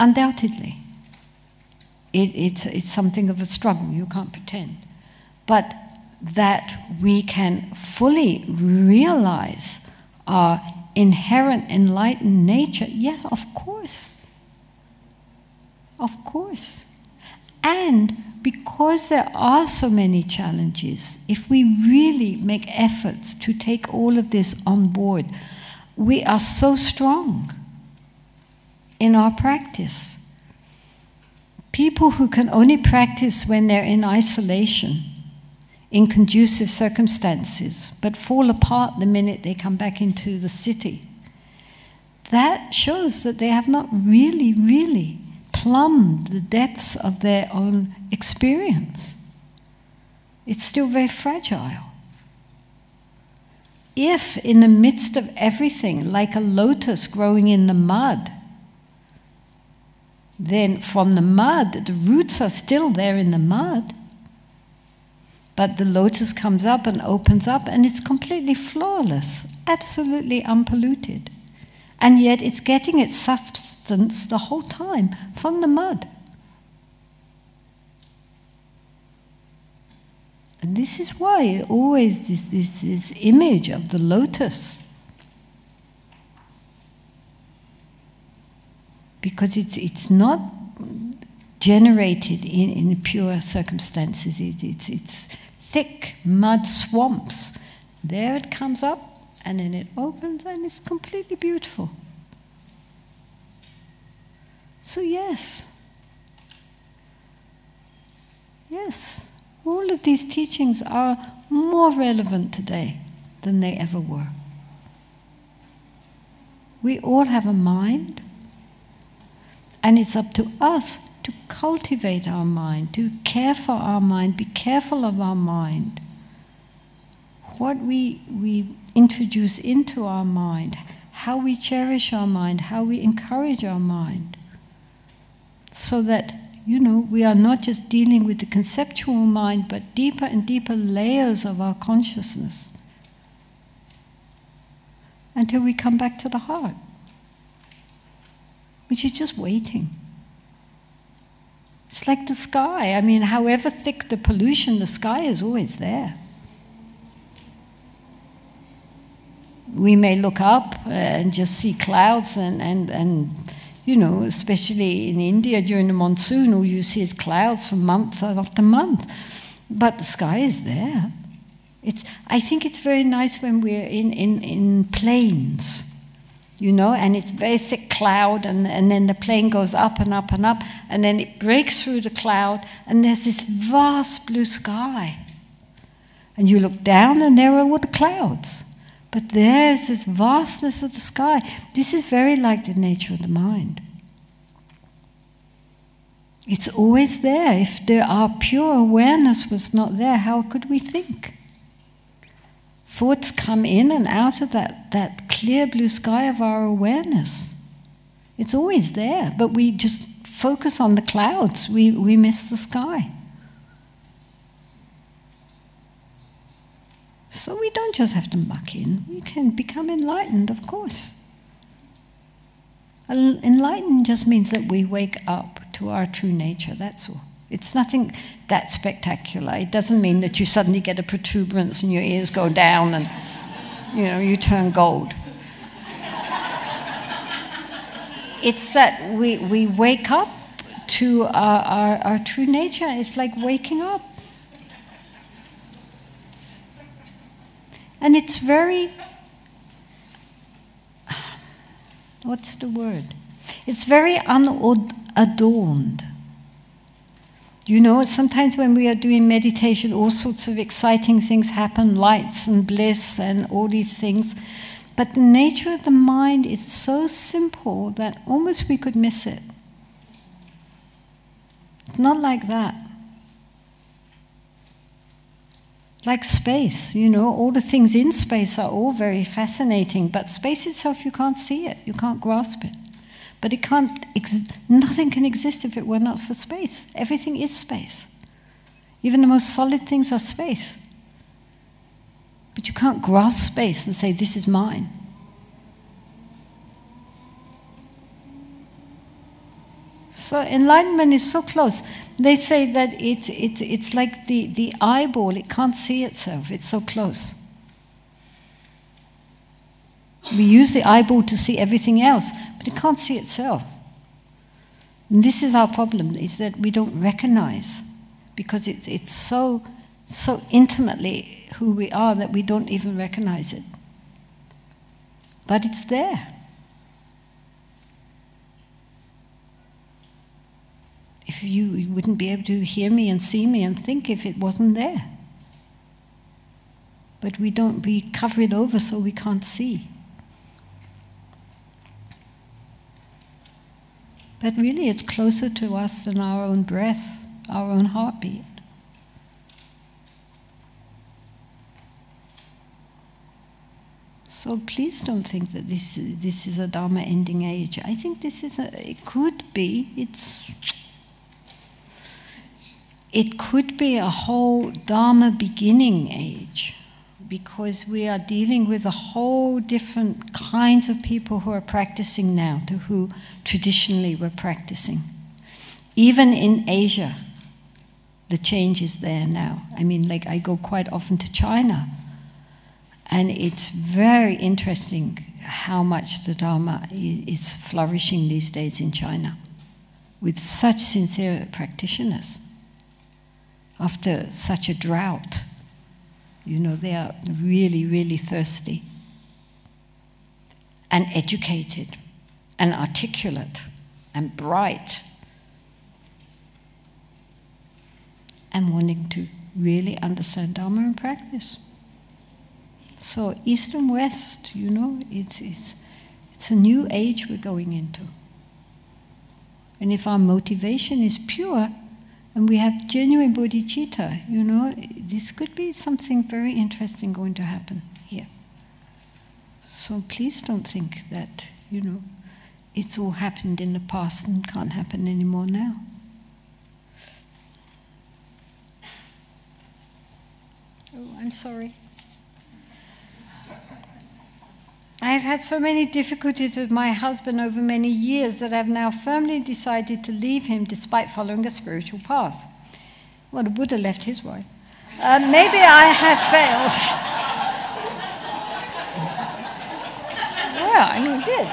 Undoubtedly. It's something of a struggle, you can't pretend. But that we can fully realize our inherent enlightened nature, yeah, of course. Of course. And because there are so many challenges, if we really make efforts to take all of this on board, we are so strong in our practice. People who can only practice when they're in isolation, in conducive circumstances, but fall apart the minute they come back into the city, that shows that they have not really plumbed the depths of their own experience. It's still very fragile. If in the midst of everything, like a lotus growing in the mud, then from the mud, the roots are still there in the mud, but the lotus comes up and opens up and it's completely flawless, absolutely unpolluted. And yet it's getting its substance the whole time from the mud. And this is why always this image of the lotus. Because it's not generated in pure circumstances. It's thick mud swamps. There it comes up, and then it opens, and it's completely beautiful. So yes, all of these teachings are more relevant today than they ever were. We all have a mind, and it's up to us to cultivate our mind, to care for our mind, be careful of our mind. What we introduce into our mind, how we cherish our mind, how we encourage our mind, so that, you know, we are not just dealing with the conceptual mind, but deeper and deeper layers of our consciousness, until we come back to the heart, which is just waiting. It's like the sky. I mean, however thick the pollution, the sky is always there. We may look up and just see clouds and you know, especially in India during the monsoon, all you see is clouds from month after month. But the sky is there. I think it's very nice when we're in plains, you know, and it's very thick cloud, and then the plane goes up and up and up, and then it breaks through the cloud, and there's this vast blue sky. And you look down, and there are all the clouds. But there's this vastness of the sky. This is very like the nature of the mind. It's always there. If our pure awareness was not there, how could we think? Thoughts come in and out of that clear blue sky of our awareness. It's always there, but we just focus on the clouds. We miss the sky. So we don't just have to muck in. We can become enlightened, of course. Enlightened just means that we wake up to our true nature, that's all. It's nothing that spectacular. It doesn't mean that you suddenly get a protuberance and your ears go down and, you know, you turn gold. It's that we wake up to our true nature. It's like waking up. And it's very, what's the word? It's very unadorned. You know, sometimes when we are doing meditation, all sorts of exciting things happen, lights and bliss and all these things. But the nature of the mind is so simple that almost we could miss it. It's not like that. Like space, you know, all the things in space are all very fascinating, but space itself, you can't see it, you can't grasp it. But it can't, nothing can exist if it were not for space. Everything is space. Even the most solid things are space. But you can't grasp space and say, this is mine. So enlightenment is so close. They say that it's like the eyeball, it can't see itself, it's so close. We use the eyeball to see everything else, but it can't see itself. And this is our problem, is that we don't recognize, because it's so intimately who we are that we don't even recognize it. But it's there. If you wouldn't be able to hear me and see me and think if it wasn't there. But we cover it over so we can't see. But really it's closer to us than our own breath, our own heartbeat. So please don't think that this is a Dharma ending age. I think this is it could be, it could be a whole Dharma beginning age, because we are dealing with a whole different kinds of people who are practicing now to who traditionally were practicing. Even in Asia, the change is there now. I mean, like I go quite often to China, and it's very interesting how much the Dharma is flourishing these days in China, with such sincere practitioners. After such a drought, you know, they are really, really thirsty and educated and articulate and bright and wanting to really understand Dharma and practice. So East and West, you know, it's a new age we're going into. And if our motivation is pure, and we have genuine bodhicitta, you know, this could be something very interesting going to happen here. So please don't think that, you know, it's all happened in the past and can't happen anymore now. Oh, I'm sorry. I have had so many difficulties with my husband over many years that I have now firmly decided to leave him despite following a spiritual path. Well, the Buddha left his wife. Maybe I have failed. Yeah, I mean, he did.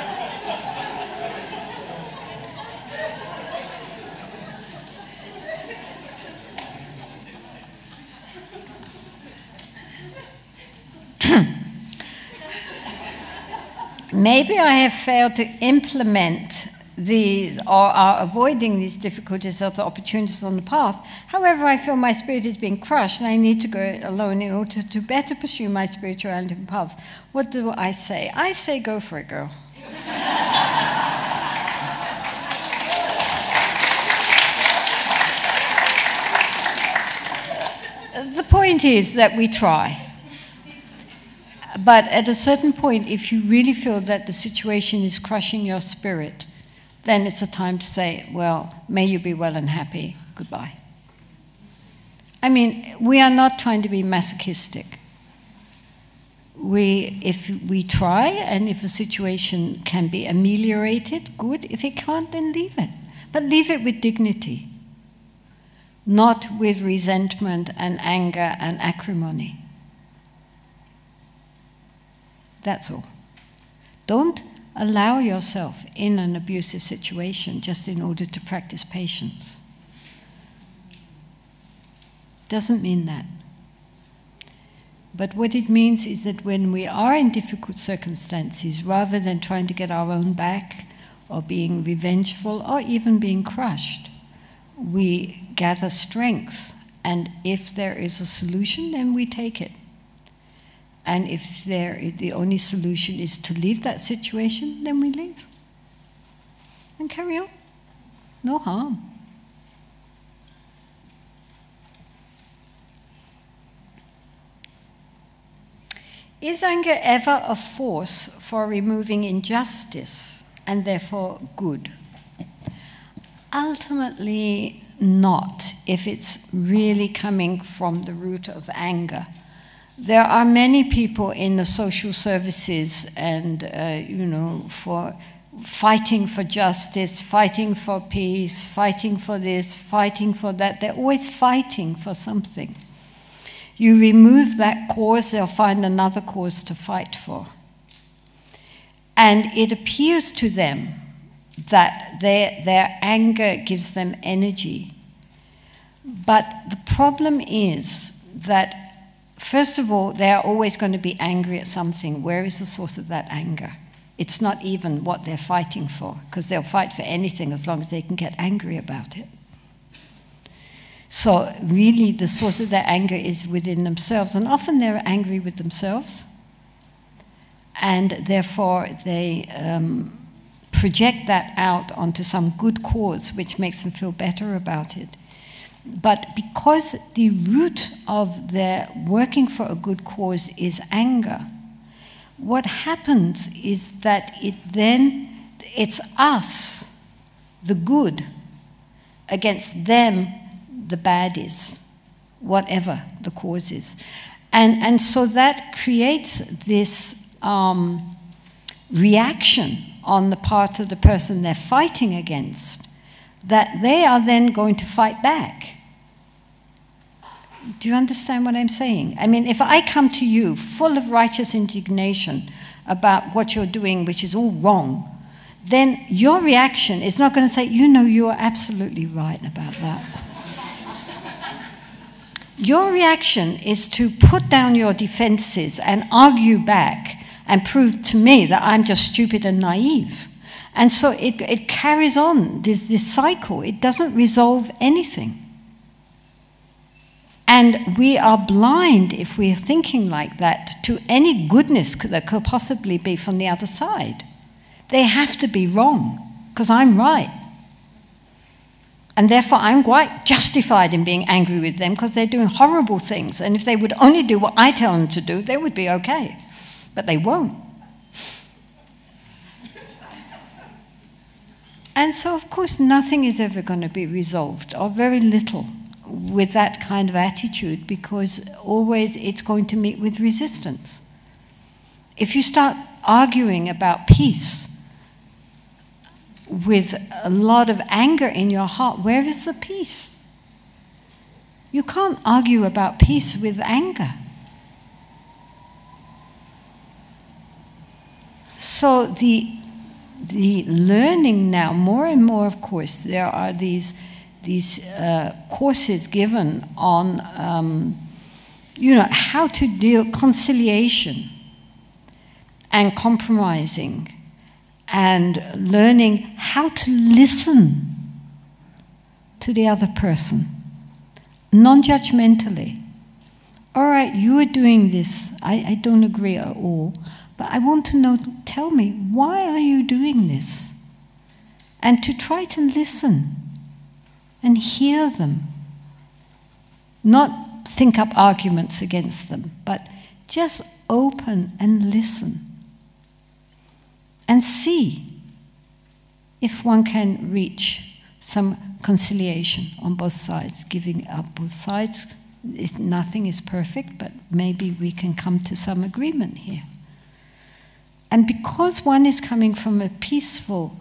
Maybe I have failed to implement or are avoiding these difficulties or the opportunities on the path. However, I feel my spirit is being crushed and I need to go alone in order to better pursue my spirituality path. What do I say? I say go for it, girl. The point is that we try. But at a certain point, if you really feel that the situation is crushing your spirit, then it's a time to say, well, may you be well and happy, goodbye. I mean, we are not trying to be masochistic. If we try, and if a situation can be ameliorated, good. If it can't, then leave it. But leave it with dignity, not with resentment and anger and acrimony. That's all. Don't allow yourself in an abusive situation just in order to practice patience. Doesn't mean that. But what it means is that when we are in difficult circumstances, rather than trying to get our own back, or being revengeful, or even being crushed, we gather strength. And if there is a solution, then we take it. And if the only solution is to leave that situation, then we leave. And carry on. No harm. Is anger ever a force for removing injustice and therefore good? Ultimately, not, if it's really coming from the root of anger. There are many people in the social services and, for fighting for justice, fighting for peace, fighting for this, fighting for that. They're always fighting for something. You remove that cause, they'll find another cause to fight for. And it appears to them that their anger gives them energy. But the problem is that, first of all, they are always going to be angry at something. Where is the source of that anger? It's not even what they're fighting for, because they'll fight for anything as long as they can get angry about it. So really the source of their anger is within themselves, and often they're angry with themselves, and therefore they project that out onto some good cause which makes them feel better about it. But because the root of their working for a good cause is anger, what happens is that it's us, the good, against them, the bad is, whatever the cause is. And so that creates this reaction on the part of the person they're fighting against, that they are then going to fight back. Do you understand what I'm saying? I mean, if I come to you full of righteous indignation about what you're doing, which is all wrong, then your reaction is not going to say, you are absolutely right about that. Your reaction is to put down your defenses and argue back and prove to me that I'm just stupid and naive. And so it carries on this cycle. It doesn't resolve anything. And we are blind, if we're thinking like that, to any goodness that could possibly be from the other side. They have to be wrong, because I'm right. And therefore I'm quite justified in being angry with them, because they're doing horrible things. And if they would only do what I tell them to do, they would be okay. But they won't. And so, of course, nothing is ever going to be resolved, or very little, with that kind of attitude, because always it's going to meet with resistance. If you start arguing about peace with a lot of anger in your heart, where is the peace? You can't argue about peace with anger. So the learning now, more and more, of course, there are these courses given on, how to deal conciliation and compromising, and learning how to listen to the other person, non-judgmentally. All right, you are doing this. I don't agree at all, but I want to know, tell me, why are you doing this? And to try to listen and hear them. Not think up arguments against them, but just open and listen and see if one can reach some conciliation on both sides, giving up both sides. Nothing is perfect, but maybe we can come to some agreement here. And because one is coming from a peaceful,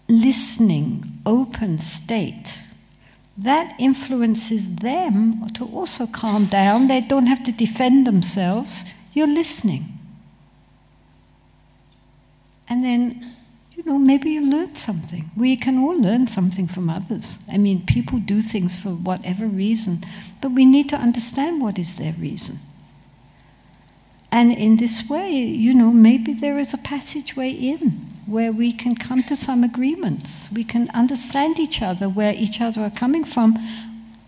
listening, open state, that influences them to also calm down. They don't have to defend themselves. You're listening. And then, you know, maybe you learn something. We can all learn something from others. I mean, people do things for whatever reason, but we need to understand what is their reason. And in this way, you know, maybe there is a passageway in where we can come to some agreements. We can understand each other, where each other are coming from,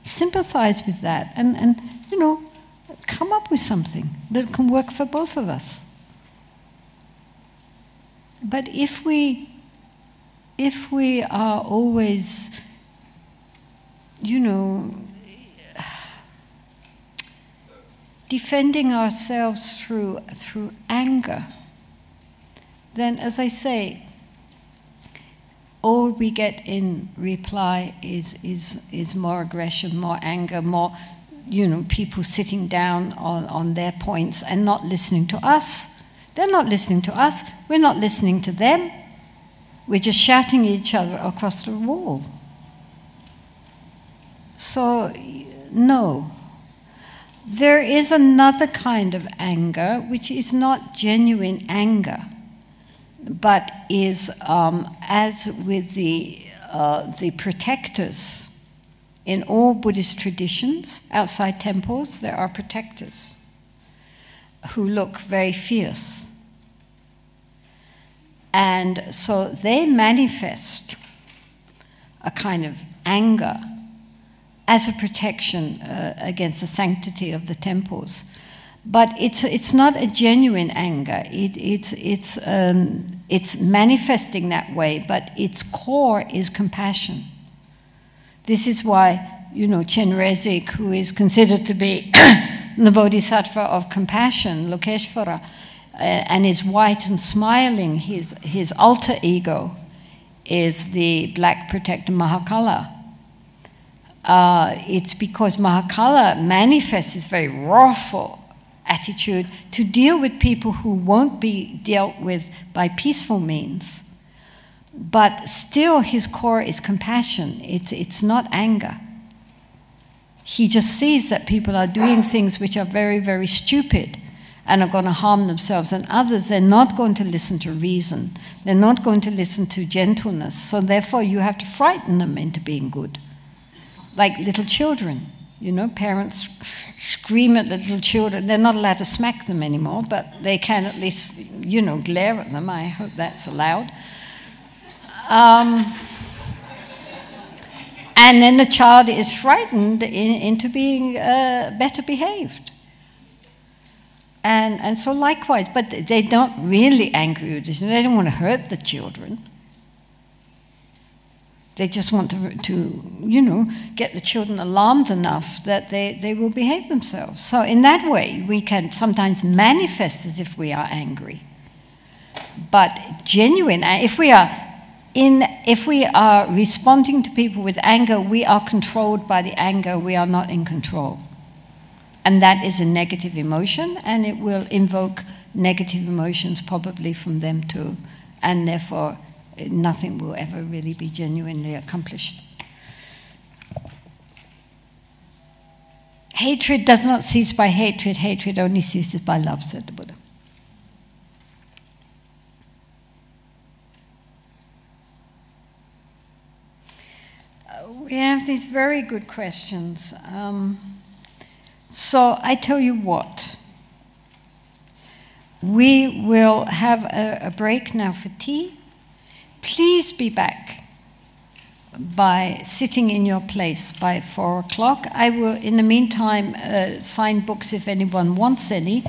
sympathize with that, and you know, come up with something that can work for both of us. But if we are always, you know, defending ourselves through anger, then, as I say, all we get in reply is more aggression, more anger, more, you know, people sitting down on their points and not listening to us. They're not listening to us. We're not listening to them. We're just shouting at each other across the wall. So, no. There is another kind of anger, which is not genuine anger, but is, as with the protectors. In all Buddhist traditions, outside temples, there are protectors who look very fierce. And so they manifest a kind of anger as a protection against the sanctity of the temples. But it's not a genuine anger. It's manifesting that way, but its core is compassion. This is why, you know, Chenrezig, who is considered to be the bodhisattva of compassion, Lokeshvara, and is white and smiling, his alter ego is the black protector Mahakala. It's because Mahakala manifests this very wrathful attitude to deal with people who won't be dealt with by peaceful means. But still his core is compassion. It's not anger. He just sees that people are doing things which are very, very stupid and are going to harm themselves and others. They're not going to listen to reason. They're not going to listen to gentleness. So therefore you have to frighten them into being good. Like little children, you know, parents scream at the little children. They're not allowed to smack them anymore, but they can at least, you know, glare at them. I hope that's allowed. And then the child is frightened into being better behaved. And so likewise, but they don't really angry with it. They don't want to hurt the children. They just want to, you know, get the children alarmed enough that they will behave themselves. So in that way, we can sometimes manifest as if we are angry. But genuine, if we are responding to people with anger, we are controlled by the anger, we are not in control. And that is a negative emotion, and it will invoke negative emotions probably from them too. And therefore, nothing will ever really be genuinely accomplished. Hatred does not cease by hatred. Hatred only ceases by love, said the Buddha. We have these very good questions. So I tell you what. We will have a break now for tea. Please be back by sitting in your place by 4 o'clock. I will, in the meantime, sign books if anyone wants any.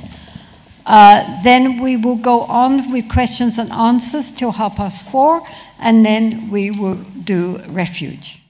Then we will go on with questions and answers till 4:30, and then we will do refuge.